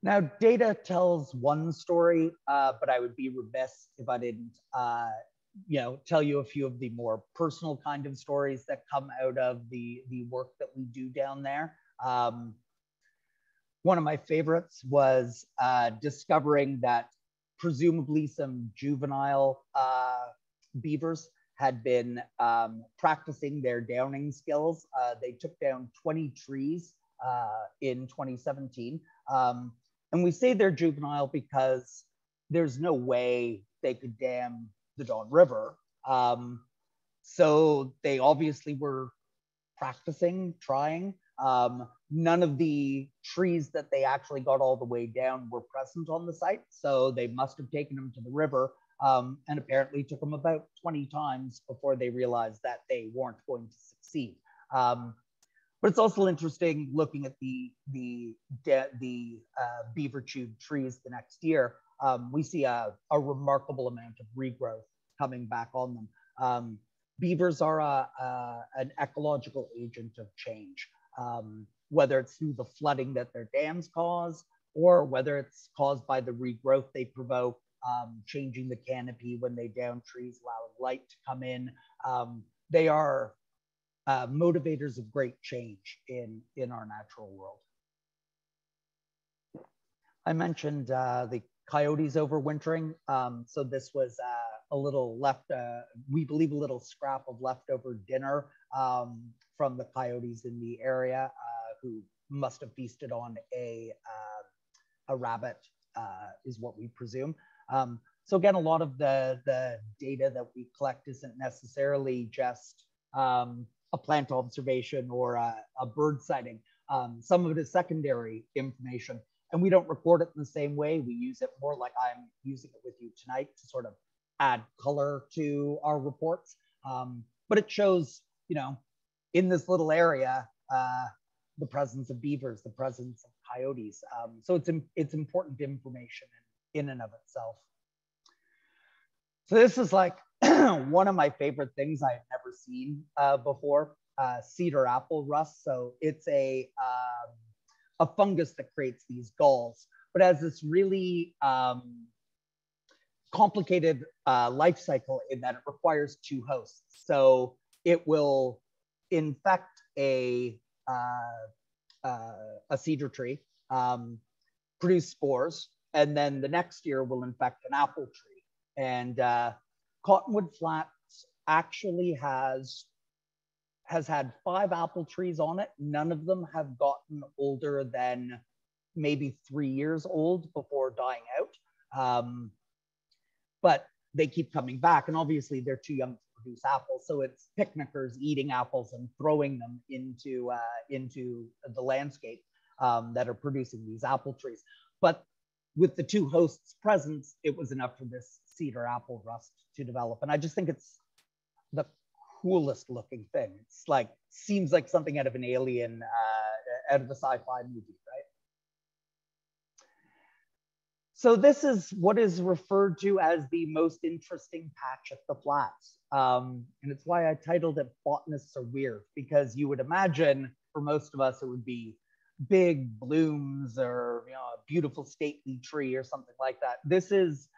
Now, data tells one story, but I would be remiss if I didn't tell you a few of the more personal kind of stories that come out of the work that we do down there. One of my favorites was discovering that presumably some juvenile beavers had been practicing their downing skills. They took down 20 trees in 2017. And we say they're juvenile because there's no way they could dam the Don River. So they obviously were practicing, trying. None of the trees that they actually got all the way down were present on the site. So they must have taken them to the river, and apparently took them about 20 times before they realized that they weren't going to succeed. But it's also interesting looking at the beaver-chewed trees the next year. We see a remarkable amount of regrowth coming back on them. Beavers are an ecological agent of change, whether it's through the flooding that their dams cause, or whether it's caused by the regrowth they provoke, changing the canopy when they down trees, allowing light to come in. They are motivators of great change in our natural world. I mentioned the coyotes overwintering. So this was a little we believe a little scrap of leftover dinner from the coyotes in the area, who must have feasted on a rabbit, is what we presume. So again, a lot of the data that we collect isn't necessarily just a plant observation or a bird sighting. Some of it is secondary information, and we don't record it in the same way. We use it more like I'm using it with you tonight to sort of add color to our reports. But it shows, in this little area, the presence of beavers, the presence of coyotes. So it's important information in and of itself. So this is like one of my favorite things I've never seen before, cedar apple rust. So it's a fungus that creates these galls, but has this really complicated life cycle in that it requires two hosts. So it will infect a cedar tree, produce spores, and then the next year will infect an apple tree. And Cottonwood Flats actually has had 5 apple trees on it. None of them have gotten older than maybe 3 years old before dying out. But they keep coming back, and obviously they're too young to produce apples. So it's picnickers eating apples and throwing them into the landscape that are producing these apple trees. But with the 2 hosts present, it was enough for this cedar apple rust to develop. And I just think it's the coolest looking thing. It's like, seems like something out of an alien, out of a sci-fi movie, right? So this is what is referred to as the most interesting patch at the flats. And it's why I titled it Botanists Are Weird, because you would imagine for most of us, it would be big blooms or a beautiful stately tree or something like that. This is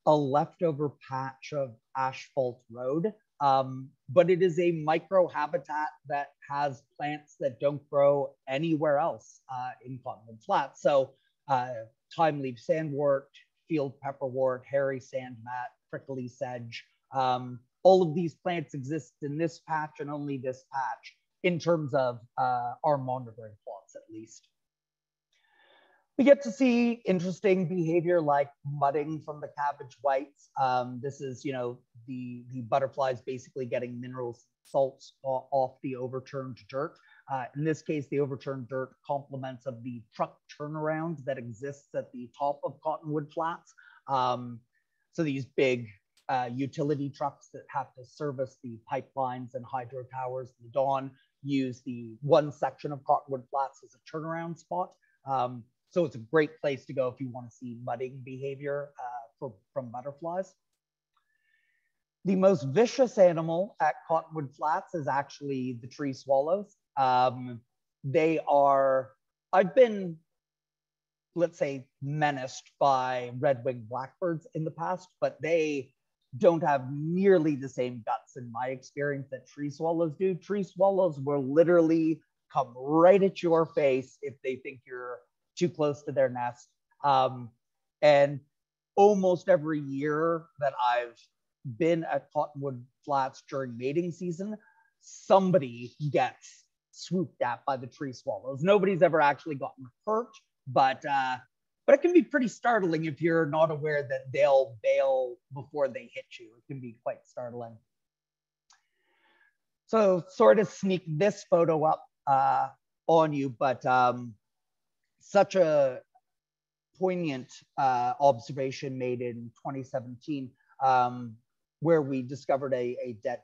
a leftover patch of asphalt road, but it is a micro habitat that has plants that don't grow anywhere else in Cottonwood Flats. So time-leaf sandwort, field pepperwort, hairy sandmat, prickly sedge. all of these plants exist in this patch and only this patch in terms of our monitoring plots, at least. We get to see interesting behavior like mudding from the cabbage whites. This is, the butterflies basically getting minerals, salts off the overturned dirt. In this case, the overturned dirt complements of the truck turnaround that exists at the top of Cottonwood Flats. So these big utility trucks that have to service the pipelines and hydro towers in the dawn use the one section of Cottonwood Flats as a turnaround spot. So it's a great place to go if you want to see mudding behavior from butterflies. The most vicious animal at Cottonwood Flats is actually the tree swallows. They are, I've been, let's say, menaced by red-winged blackbirds in the past, but they don't have nearly the same guts in my experience that tree swallows do. Tree swallows will literally come right at your face if they think you're too close to their nest. And almost every year that I've been at Cottonwood Flats during mating season, somebody gets swooped at by the tree swallows. Nobody's ever actually gotten hurt, but it can be pretty startling if you're not aware that they'll bail before they hit you. It can be quite startling. So sort of sneak this photo up on you, but such a poignant observation made in 2017 where we discovered a dead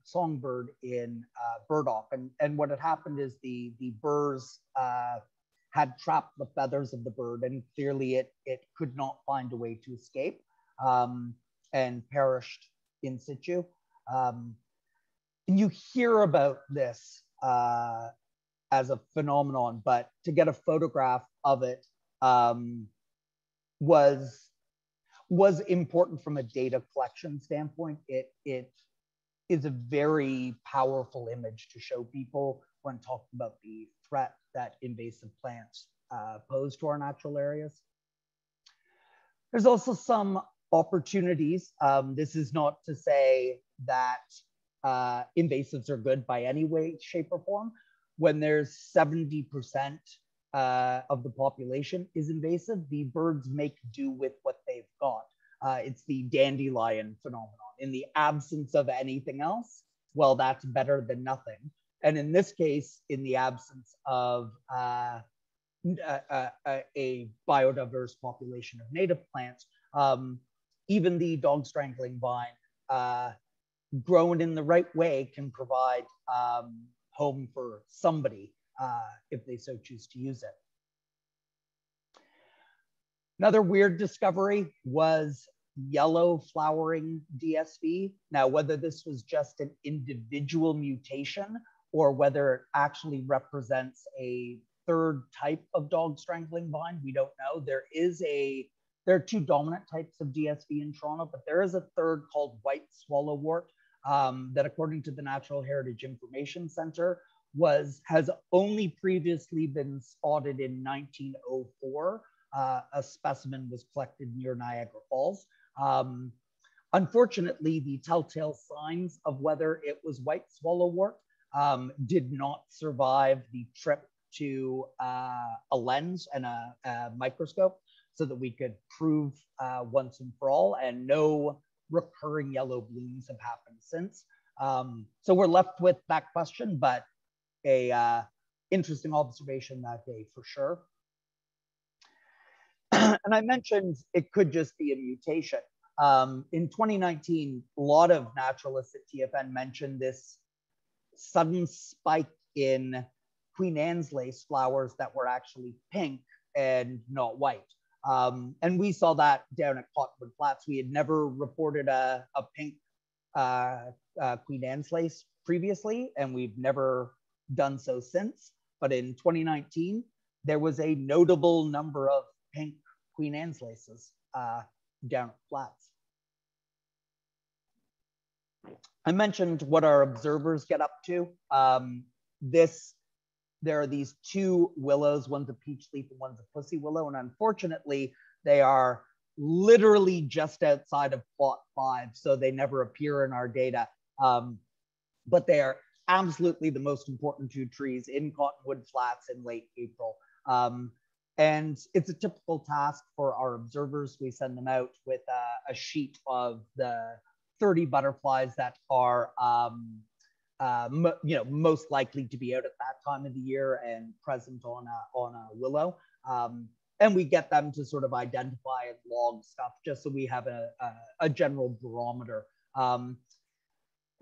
songbird in burdock. And what had happened is the burrs had trapped the feathers of the bird, and clearly it could not find a way to escape and perished in situ. And you hear about this as a phenomenon, but to get a photograph of it was important from a data collection standpoint. It is a very powerful image to show people when talking about the threat that invasive plants pose to our natural areas. There's also some opportunities. This is not to say that invasives are good by any way, shape, or form. When there's 70% of the population is invasive, the birds make do with what they've got. It's the dandelion phenomenon. In the absence of anything else, well, that's better than nothing. And in this case, in the absence of a biodiverse population of native plants, even the dog strangling vine, grown in the right way, can provide home for somebody if they so choose to use it. Another weird discovery was yellow flowering DSV. Now, whether this was just an individual mutation or whether it actually represents a third type of dog strangling vine, we don't know. There are two dominant types of DSV in Toronto, but there is a third called white swallowwort that, according to the Natural Heritage Information Center, has only previously been spotted in 1904. A specimen was collected near Niagara Falls. Unfortunately, the telltale signs of whether it was white swallowwort did not survive the trip to a lens and a microscope so that we could prove once and for all, and no recurring yellow blooms have happened since. So we're left with that question, but a interesting observation that day for sure. And I mentioned it could just be a mutation. In 2019, a lot of naturalists at TFN mentioned this sudden spike in Queen Anne's lace flowers that were actually pink and not white. And we saw that down at Cottonwood Flats. We had never reported a pink Queen Anne's lace previously, and we've never done so since. But in 2019, there was a notable number of pink Queen Anne's laces down at Flats. I mentioned what our observers get up to. There are these two willows, one's a peach leaf and one's a pussy willow, and unfortunately, they are literally just outside of plot 5, so they never appear in our data. But they are absolutely the most important 2 trees in Cottonwood Flats in late April. And it's a typical task for our observers. We send them out with a sheet of the 30 butterflies that are most likely to be out at that time of the year and present on a willow. And we get them to sort of identify and log stuff just so we have a general barometer.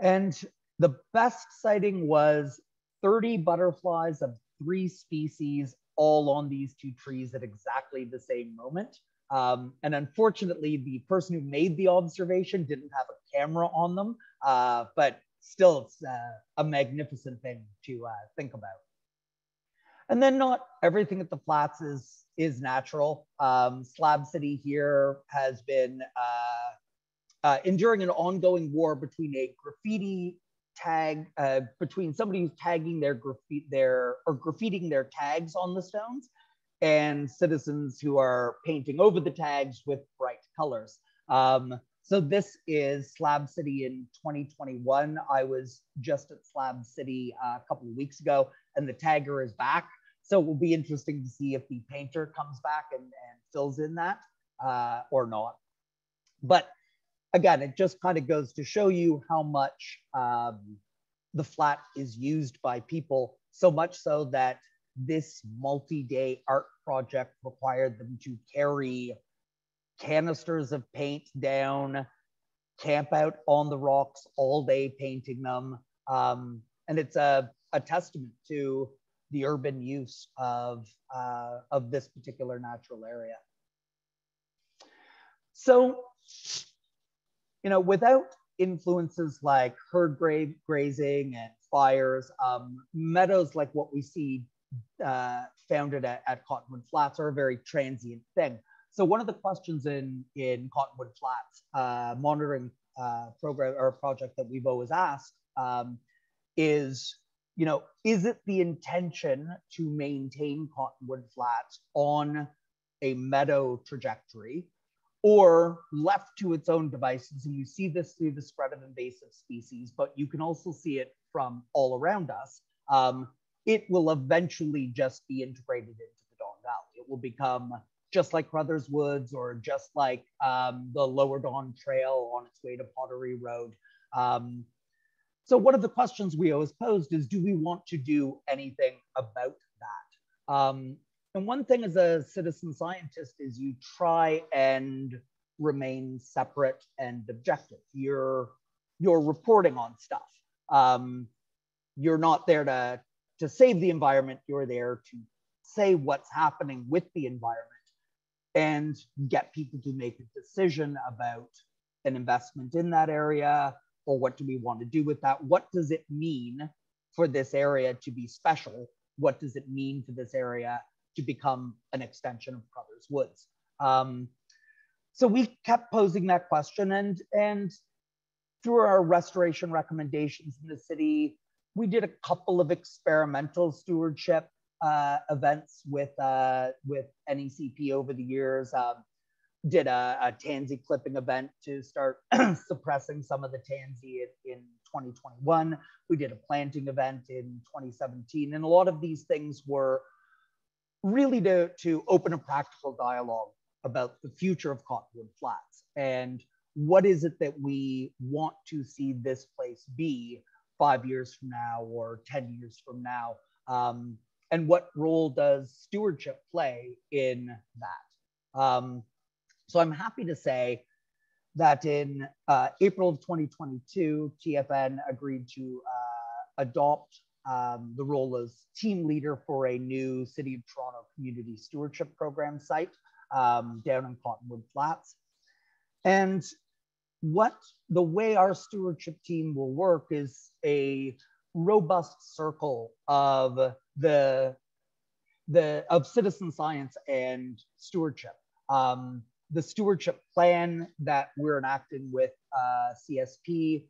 And the best sighting was 30 butterflies of 3 species, all on these 2 trees at exactly the same moment. And unfortunately, the person who made the observation didn't have a camera on them, but still, it's a magnificent thing to think about. And then not everything at the flats is natural. Slab City here has been enduring an ongoing war between a graffiti tag, between somebody who's tagging their graffitiing their tags on the stones, and citizens who are painting over the tags with bright colors. So this is Slab City in 2021. I was just at Slab City a couple of weeks ago, and the tagger is back. So it will be interesting to see if the painter comes back and fills in that or not. But again, it just kind of goes to show you how much the flat is used by people, so much so that this multi-day art project required them to carry canisters of paint down, camp out on the rocks all day painting them. And it's a testament to the urban use of this particular natural area. So, you know, without influences like herd grazing and fires, meadows like what we see founded at Cottonwood Flats are a very transient thing. So one of the questions in Cottonwood Flats monitoring program or project that we've always asked is, you know, is it the intention to maintain Cottonwood Flats on a meadow trajectory, or left to its own devices? And you see this through the spread of invasive species, but you can also see it from all around us. It will eventually just be integrated into the Don Valley. It will become just like Crothers Woods, or just like the Lower Don Trail on its way to Pottery Road. So one of the questions we always posed is, do we want to do anything about that? And one thing as a citizen scientist is you try and remain separate and objective. You're reporting on stuff. You're not there to save the environment. You're there to say what's happening with the environment and get people to make a decision about an investment in that area, or what do we want to do with that? What does it mean for this area to be special? What does it mean for this area to become an extension of Crothers Woods? So we kept posing that question, and through our restoration recommendations in the city, we did a couple of experimental stewardship events with NECP over the years. Did a tansy clipping event to start suppressing some of the tansy in 2021. We did a planting event in 2017. And a lot of these things were really to open a practical dialogue about the future of Cottonwood Flats and what is it that we want to see this place be 5 years from now or 10 years from now. And what role does stewardship play in that? So I'm happy to say that in April of 2022, TFN agreed to adopt the role as team leader for a new City of Toronto Community Stewardship Program site down in Cottonwood Flats. And the way our stewardship team will work is a robust circle of citizen science and stewardship. The stewardship plan that we're enacting with CSP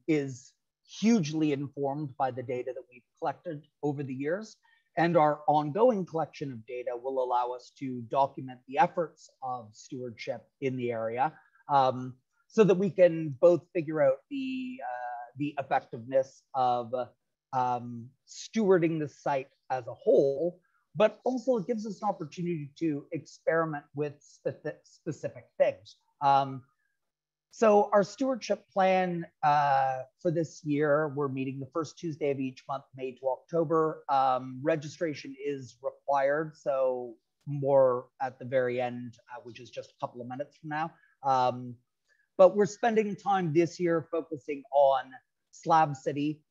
is hugely informed by the data that we've collected over the years. And our ongoing collection of data will allow us to document the efforts of stewardship in the area, so that we can both figure out the effectiveness of stewarding the site as a whole, but also it gives us an opportunity to experiment with specific things. So our stewardship plan for this year, we're meeting the first Tuesday of each month, May to October. Registration is required, so more at the very end, which is just a couple of minutes from now. But we're spending time this year focusing on Slab City,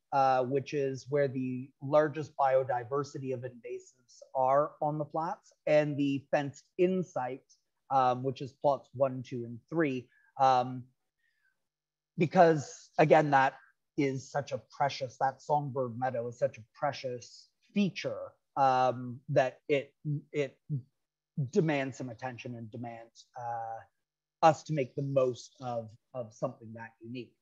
which is where the largest biodiversity of invasives are on the flats, and the fenced in site, which is plots 1, 2, and 3. Because again, that is such a precious, that songbird meadow is such a precious feature that it demands some attention and demands us to make the most of something that unique.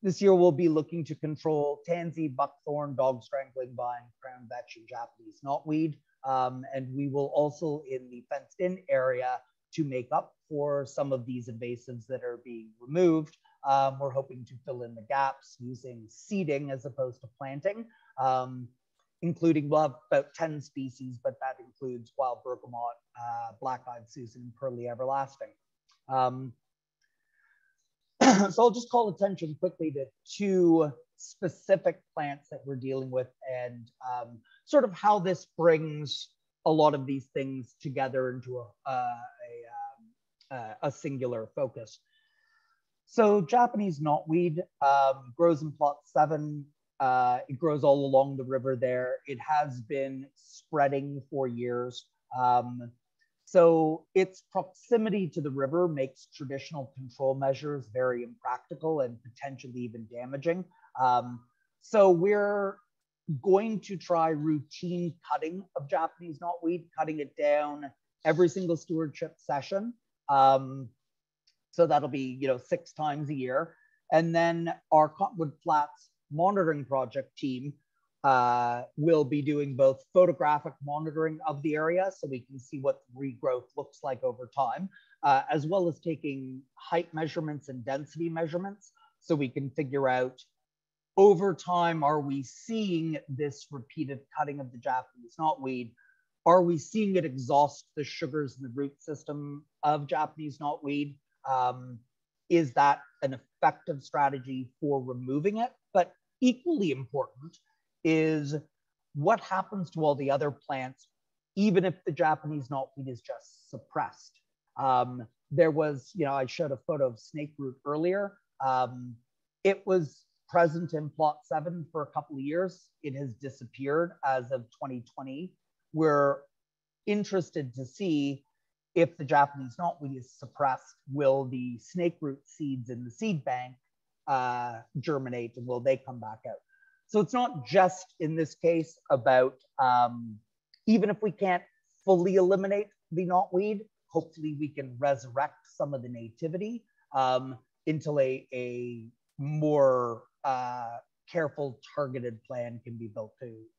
This year we'll be looking to control tansy, buckthorn, dog strangling vine, crown vetch, and Japanese knotweed. And we will also, in the fenced in area, to make up for some of these invasives that are being removed, we're hoping to fill in the gaps using seeding as opposed to planting, including, we'll have about 10 species, but that includes wild bergamot, black-eyed Susan, and pearly everlasting. So I'll just call attention quickly to 2 specific plants that we're dealing with, and sort of how this brings a lot of these things together into a singular focus. So Japanese knotweed grows in plot 7. It grows all along the river there. It has been spreading for years. So its proximity to the river makes traditional control measures very impractical and potentially even damaging. So we're going to try routine cutting of Japanese knotweed, cutting it down every single stewardship session. So that'll be, 6 times a year. And then our Cottonwood Flats monitoring project team will be doing both photographic monitoring of the area so we can see what regrowth looks like over time, as well as taking height measurements and density measurements so we can figure out over time, are we seeing this repeated cutting of the Japanese knotweed? Are we seeing it exhaust the sugars in the root system of Japanese knotweed? Is that an effective strategy for removing it? But equally important is what happens to all the other plants, even if the Japanese knotweed is just suppressed. There was, I showed a photo of snakeroot earlier. It was present in plot 7 for a couple of years. It has disappeared as of 2020. We're interested to see if the Japanese knotweed is suppressed, will the snakeroot seeds in the seed bank germinate, and will they come back out? So it's not just in this case about, even if we can't fully eliminate the knotweed, hopefully we can resurrect some of the nativity until a more careful, targeted plan can be built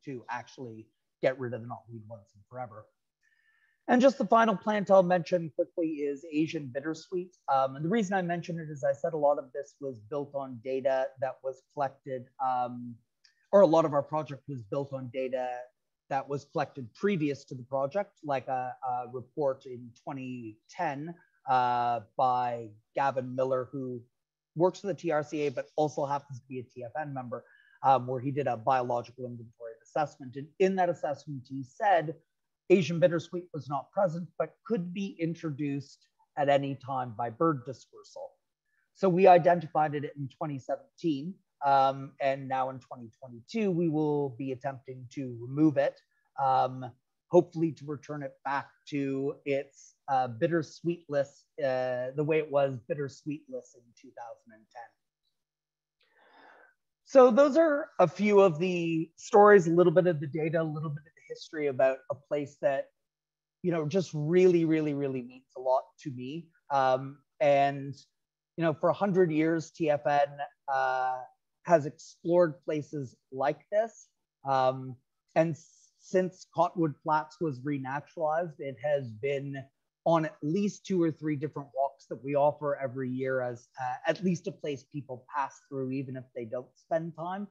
to actually get rid of the knotweed once and forever. And just the final plant I'll mention quickly is Asian bittersweet. And the reason I mention it is I said a lot of this was built on data that was collected, or a lot of our project was built on data that was collected previous to the project, like a report in 2010 by Gavin Milner, who works for the TRCA, but also happens to be a TFN member, where he did a biological inventory assessment. And in that assessment, he said Asian bittersweet was not present, but could be introduced at any time by bird dispersal. So we identified it in 2017, and now in 2022, we will be attempting to remove it, hopefully to return it back to its bittersweetless, the way it was bittersweetless in 2010. So those are a few of the stories, a little bit of the data, a little bit of the history about a place that, just really, really, really means a lot to me. And, for 100 years, TFN has explored places like this. And since Cottonwood Flats was renaturalized, it has been on at least 2 or 3 different walks that we offer every year as at least a place people pass through, even if they don't spend time.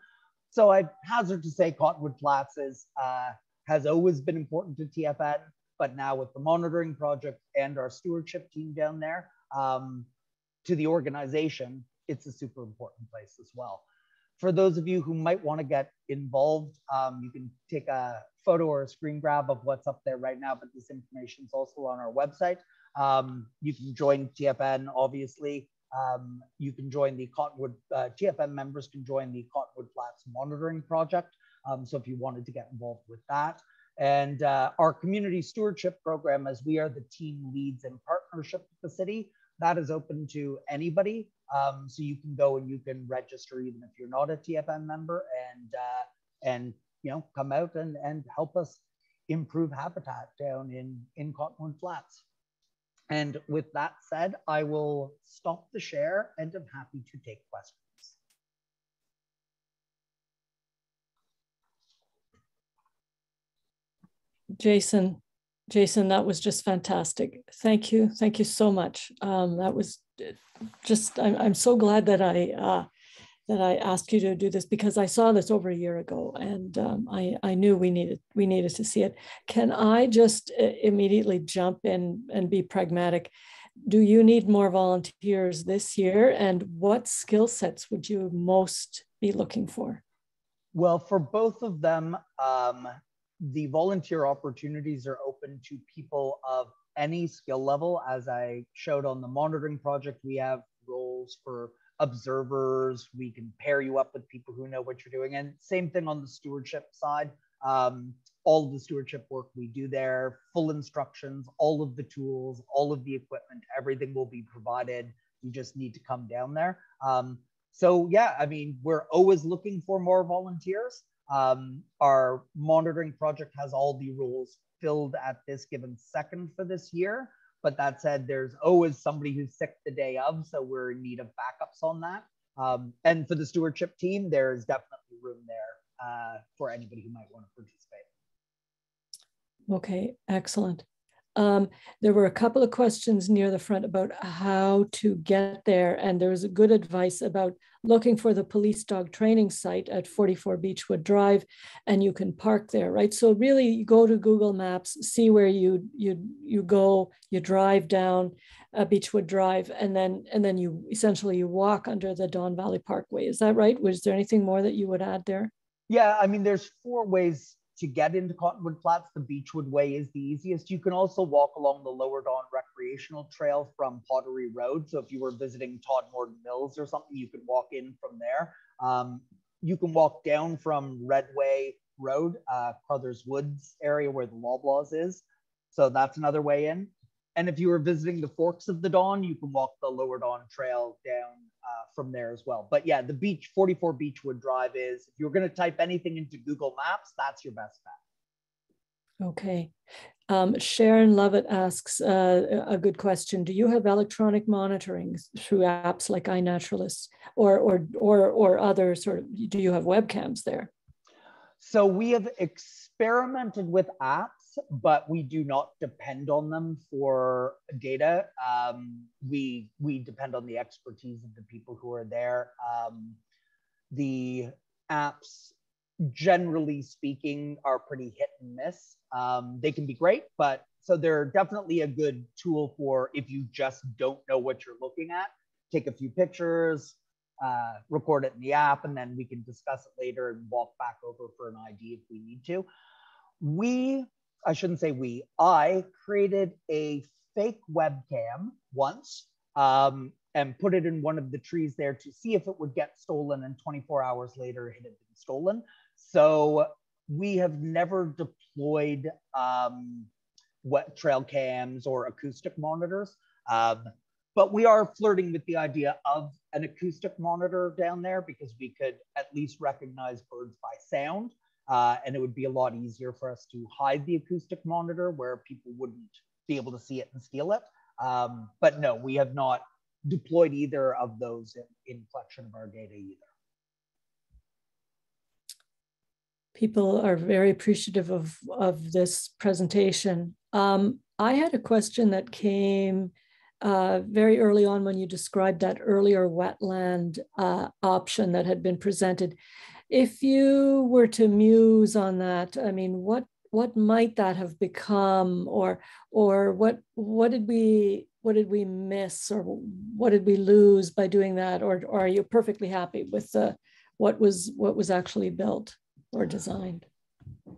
So I hazard to say Cottonwood Flats has always been important to TFN, but now with the monitoring project and our stewardship team down there, to the organization, it's a super important place as well. For those of you who might want to get involved, you can take a photo or a screen grab of what's up there right now, but this information is also on our website. You can join TFN, obviously. You can join the Cottonwood, TFN members can join the Cottonwood Flats monitoring project. So if you wanted to get involved with that. And our community stewardship program, as we are the team leads in partnership with the city, that is open to anybody. So you can go and you can register even if you're not a TFN member, and you know, come out and help us improve habitat down in Cottonwood Flats. And with that said, I will stop the share and I'm happy to take questions. Jason, that was just fantastic. Thank you so much. That was just, I'm so glad that I asked you to do this, because I saw this over a year ago, and I knew we needed to see it. Can I just immediately jump in and be pragmatic? Do you need more volunteers this year, and what skill sets would you most be looking for? Well, for both of them, the volunteer opportunities are open to people of any skill level. As I showed on the monitoring project, we have roles for observers. We can pair you up with people who know what you're doing. And same thing on the stewardship side. All of the stewardship work we do there, full instructions, all of the tools, all of the equipment, everything will be provided. You just need to come down there. So yeah, I mean, we're always looking for more volunteers. Our monitoring project has all the roles filled at this given second for this year. But that said, there's always somebody who's sick the day of, so we're in need of backups on that. And for the stewardship team, there's definitely room there for anybody who might want to participate. Okay, excellent. There were a couple of questions near the front about how to get there, and there was good advice about looking for the police dog training site at 44 Beechwood Drive, and you can park there, right? So really, you go to Google Maps, see where you go, you drive down Beechwood Drive, and then you essentially you walk under the Don Valley Parkway. Is that right? Was there anything more that you would add there? Yeah, I mean, there's 4 ways to get into Cottonwood Flats. The Beechwood Way is the easiest. You can also walk along the Lower Don Recreational Trail from Pottery Road. So if you were visiting Todd Morton Mills or something, you can walk in from there. You can walk down from Redway Road, Crothers Woods area where the Loblaws is. So that's another way in. And if you were visiting the Forks of the Don, you can walk the Lower Don Trail down from there as well. But yeah, the 44 Beechwood Drive is, if you're going to type anything into Google Maps, that's your best bet. Okay. Sharon Lovett asks a good question. Do you have electronic monitoring through apps like iNaturalist or other sort of, do you have webcams there? So we have experimented with apps, but we do not depend on them for data. We depend on the expertise of the people who are there. The apps, generally speaking, are pretty hit and miss. They can be great, but so they're definitely a good tool for if you just don't know what you're looking at. Take a few pictures, record it in the app, and then we can discuss it later and walk back over for an ID if we need to. I created a fake webcam once and put it in one of the trees there to see if it would get stolen, and 24 hours later it had been stolen. So we have never deployed wet trail cams or acoustic monitors. But we are flirting with the idea of an acoustic monitor down there because we could at least recognize birds by sound. And it would be a lot easier for us to hide the acoustic monitor where people wouldn't be able to see it and steal it. But no, we have not deployed either of those in collection of our data either. People are very appreciative of this presentation. I had a question that came very early on when you described that earlier wetland option that had been presented. If you were to muse on that, I mean, what might that have become, or what did we miss, or what did we lose by doing that, or are you perfectly happy with what was actually built or designed?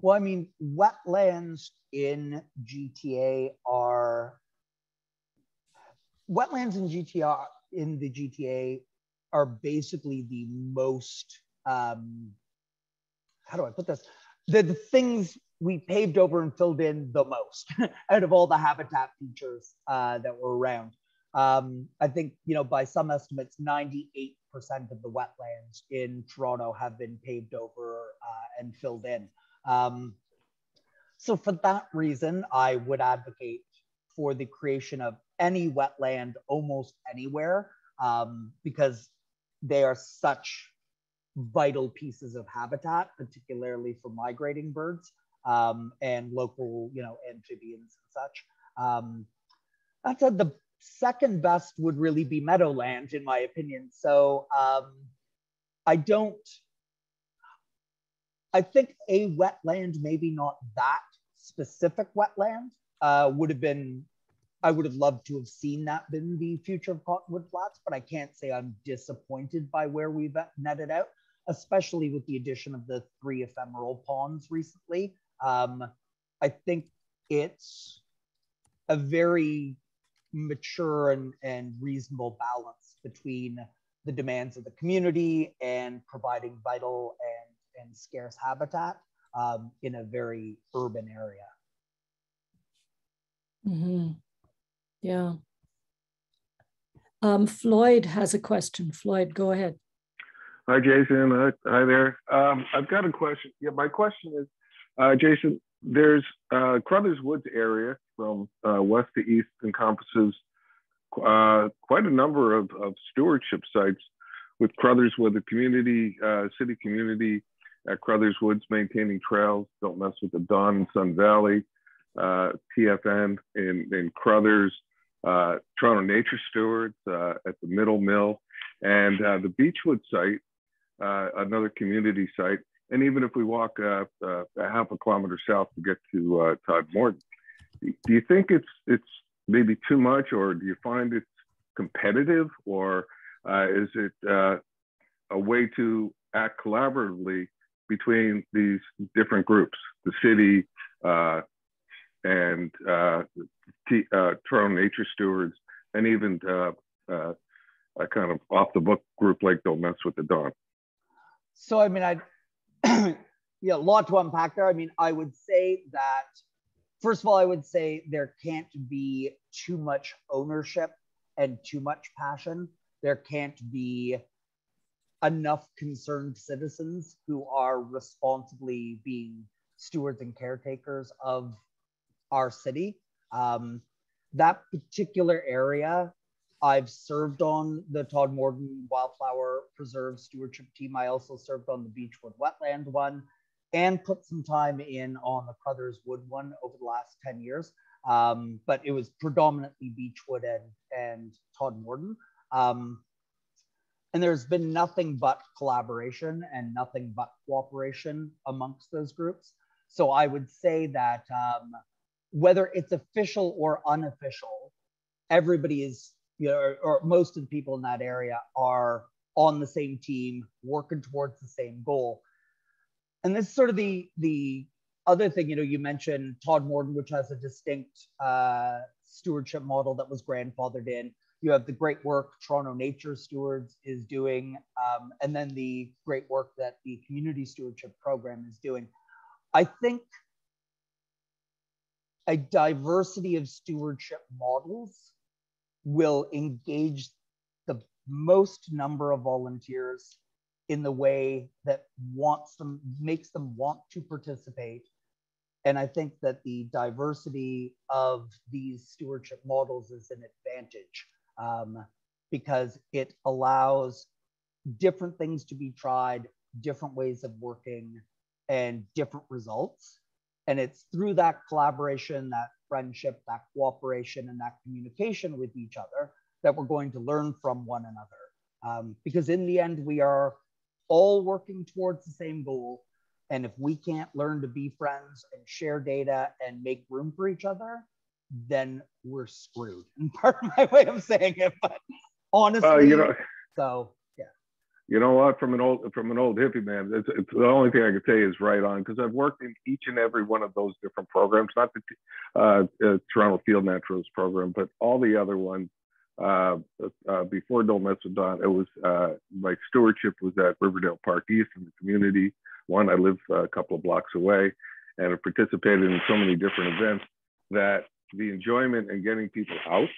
Well, I mean, wetlands in GTA are the GTA are basically the most how do I put this? The things we paved over and filled in the most out of all the habitat features that were around. I think, by some estimates, 98% of the wetlands in Toronto have been paved over and filled in. So for that reason, I would advocate for the creation of any wetland almost anywhere, because they are such vital pieces of habitat, particularly for migrating birds and local, amphibians and such. That said, the second best would really be meadowland, in my opinion. So I think a wetland, maybe not that specific wetland, I would have loved to have seen that been the future of Cottonwood Flats, but I can't say I'm disappointed by where we've netted out, especially with the addition of the 3 ephemeral ponds recently. I think it's a very mature and reasonable balance between the demands of the community and providing vital and scarce habitat in a very urban area. Mm-hmm. Yeah. Floyd has a question. Floyd, go ahead. Hi, Jason. Hi there. I've got a question. Yeah, my question is, Jason, there's Crothers Woods area from west to east encompasses quite a number of stewardship sites, with Crothers with the community, city community at Crothers Woods maintaining trails, Don't Mess with the Don and Sun Valley, TFN in Crothers, Toronto Nature Stewards at the Middle Mill, and the Beechwood site, another community site. And even if we walk a half a kilometer south to get to Todd Morton, do you think it's maybe too much, or do you find it's competitive, or is it a way to act collaboratively between these different groups, the city and Toronto Nature Stewards, and even a kind of off the book group like Don't Mess with the Don? So, I mean, a lot to unpack there. I mean, I would say that, first of all, I would say there can't be too much ownership and too much passion. There can't be enough concerned citizens who are responsibly being stewards and caretakers of our city. That particular area, I've served on the Todd Morton Wildflower Preserve Stewardship team. I also served on the Beechwood Wetland one, and put some time in on the Crothers Wood one over the last 10 years. But it was predominantly Beechwood and Todd Morton. And there's been nothing but collaboration and nothing but cooperation amongst those groups. So I would say that whether it's official or unofficial, everybody is, or most of the people in that area are on the same team, working towards the same goal. And this is sort of the other thing, you mentioned Todd Morton, which has a distinct stewardship model that was grandfathered in. You have the great work Toronto Nature Stewards is doing, and then the great work that the Community Stewardship Program is doing. I think a diversity of stewardship models will engage the most number of volunteers in the way that makes them want to participate. And I think that the diversity of these stewardship models is an advantage, because it allows different things to be tried, different ways of working, and different results. And it's through that collaboration, that friendship, that cooperation, and that communication with each other that we're going to learn from one another. Because in the end, we are all working towards the same goal. And if we can't learn to be friends and share data and make room for each other, then we're screwed. And pardon my way of saying it, but honestly, so yeah. You know what? From an old hippie man, it's the only thing I could say is right on, because I've worked in each and every one of those different programs, not the Toronto Field Naturalist program, but all the other ones. Before Don't Mess with Don, it was my stewardship was at Riverdale Park East in the community one. I live a couple of blocks away, and I participated in so many different events that the enjoyment and getting people out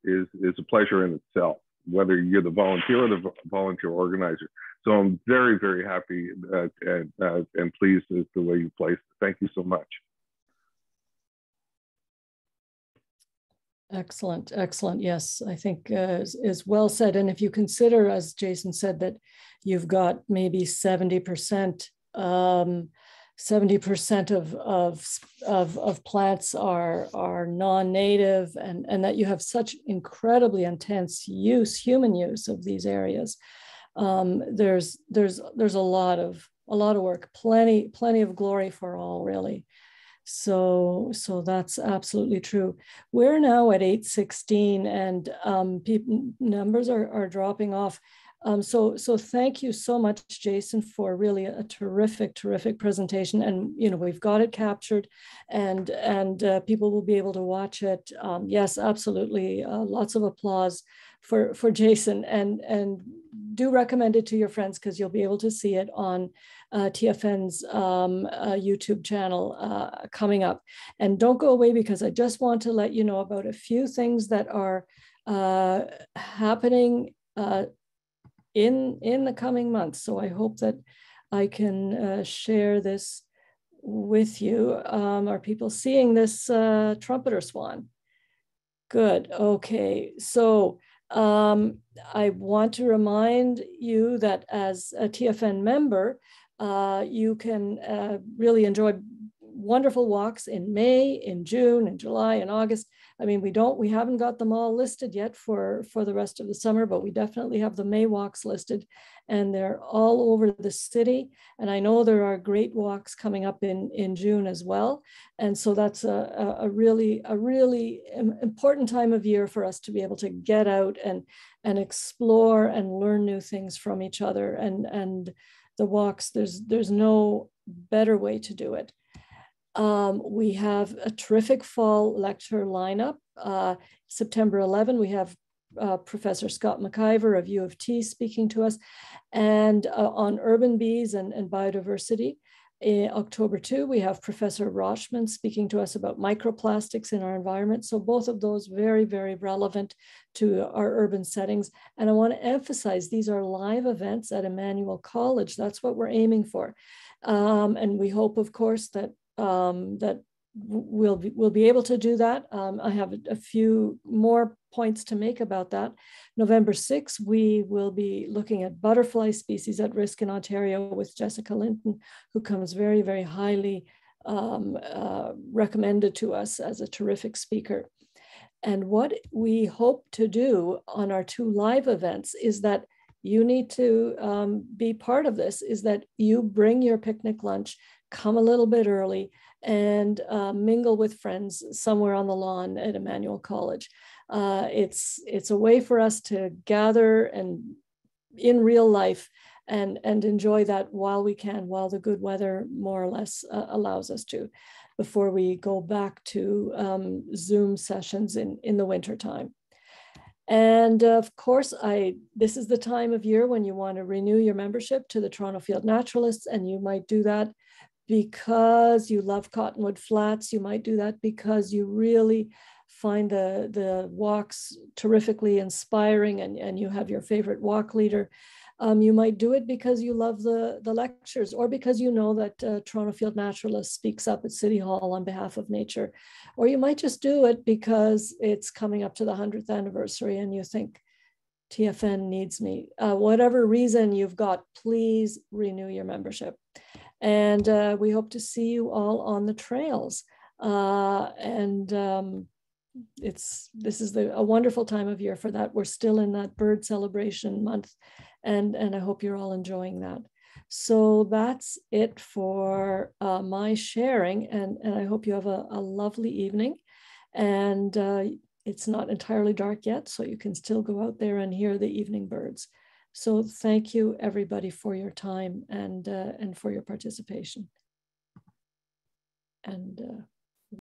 is a pleasure in itself, whether you're the volunteer or the volunteer organizer. So I'm very, very happy and pleased with the way you placed it. Thank you so much. Excellent, excellent. Yes, I think is well said. And if you consider, as Jason said, that you've got maybe 70% of plants are non-native, and that you have such incredibly intense human use of these areas. There's a lot of work, plenty of glory for all, really. So that's absolutely true. We're now at 8:16, and numbers are dropping off. So thank you so much, Jason, for really a terrific presentation. And we've got it captured, and people will be able to watch it. Yes, absolutely. Lots of applause for Jason, and do recommend it to your friends, because you'll be able to see it on TFN's YouTube channel coming up. And don't go away, because I just want to let you know about a few things that are happening in the coming months. So I hope that I can share this with you. Are people seeing this trumpeter swan? Good. Okay. So I want to remind you that as a TFN member, you can really enjoy wonderful walks in May, in June, in July, and August. I mean, we haven't got them all listed yet for the rest of the summer, but we definitely have the May walks listed, and they're all over the city. And I know there are great walks coming up in June as well. And so that's a really important time of year for us to be able to get out and explore and learn new things from each other. And the walks, there's no better way to do it. We have a terrific fall lecture lineup. September 11, we have Professor Scott McIver of U of T speaking to us, and on urban bees and biodiversity. In October 2, we have Professor Rochman speaking to us about microplastics in our environment. So both of those very, very relevant to our urban settings. And I want to emphasize, these are live events at Emmanuel College. That's what we're aiming for. And we hope, of course, that we'll be able to do that. I have a few more points to make about that. November 6th, we will be looking at butterfly species at risk in Ontario with Jessica Linton, who comes very, very highly recommended to us as a terrific speaker. And what we hope to do on our 2 live events is that you need to be part of this, is that you bring your picnic lunch, come a little bit early, and mingle with friends somewhere on the lawn at Emmanuel College. It's a way for us to gather and in real life and enjoy that while we can, while the good weather more or less allows us to, before we go back to Zoom sessions in the winter time. And of course, this is the time of year when you want to renew your membership to the Toronto Field Naturalists, and you might do that because you love Cottonwood Flats. You might do that because you really find the walks terrifically inspiring, and you have your favorite walk leader. You might do it because you love the lectures, or because you know that Toronto Field Naturalist speaks up at City Hall on behalf of nature. Or you might just do it because it's coming up to the 100th anniversary and you think, TFN needs me. Whatever reason you've got, please renew your membership. And we hope to see you all on the trails. This is a wonderful time of year for that. We're still in that bird celebration month, and I hope you're all enjoying that. So that's it for my sharing, and I hope you have a lovely evening. And it's not entirely dark yet, so you can still go out there and hear the evening birds. So thank you, everybody, for your time and for your participation. And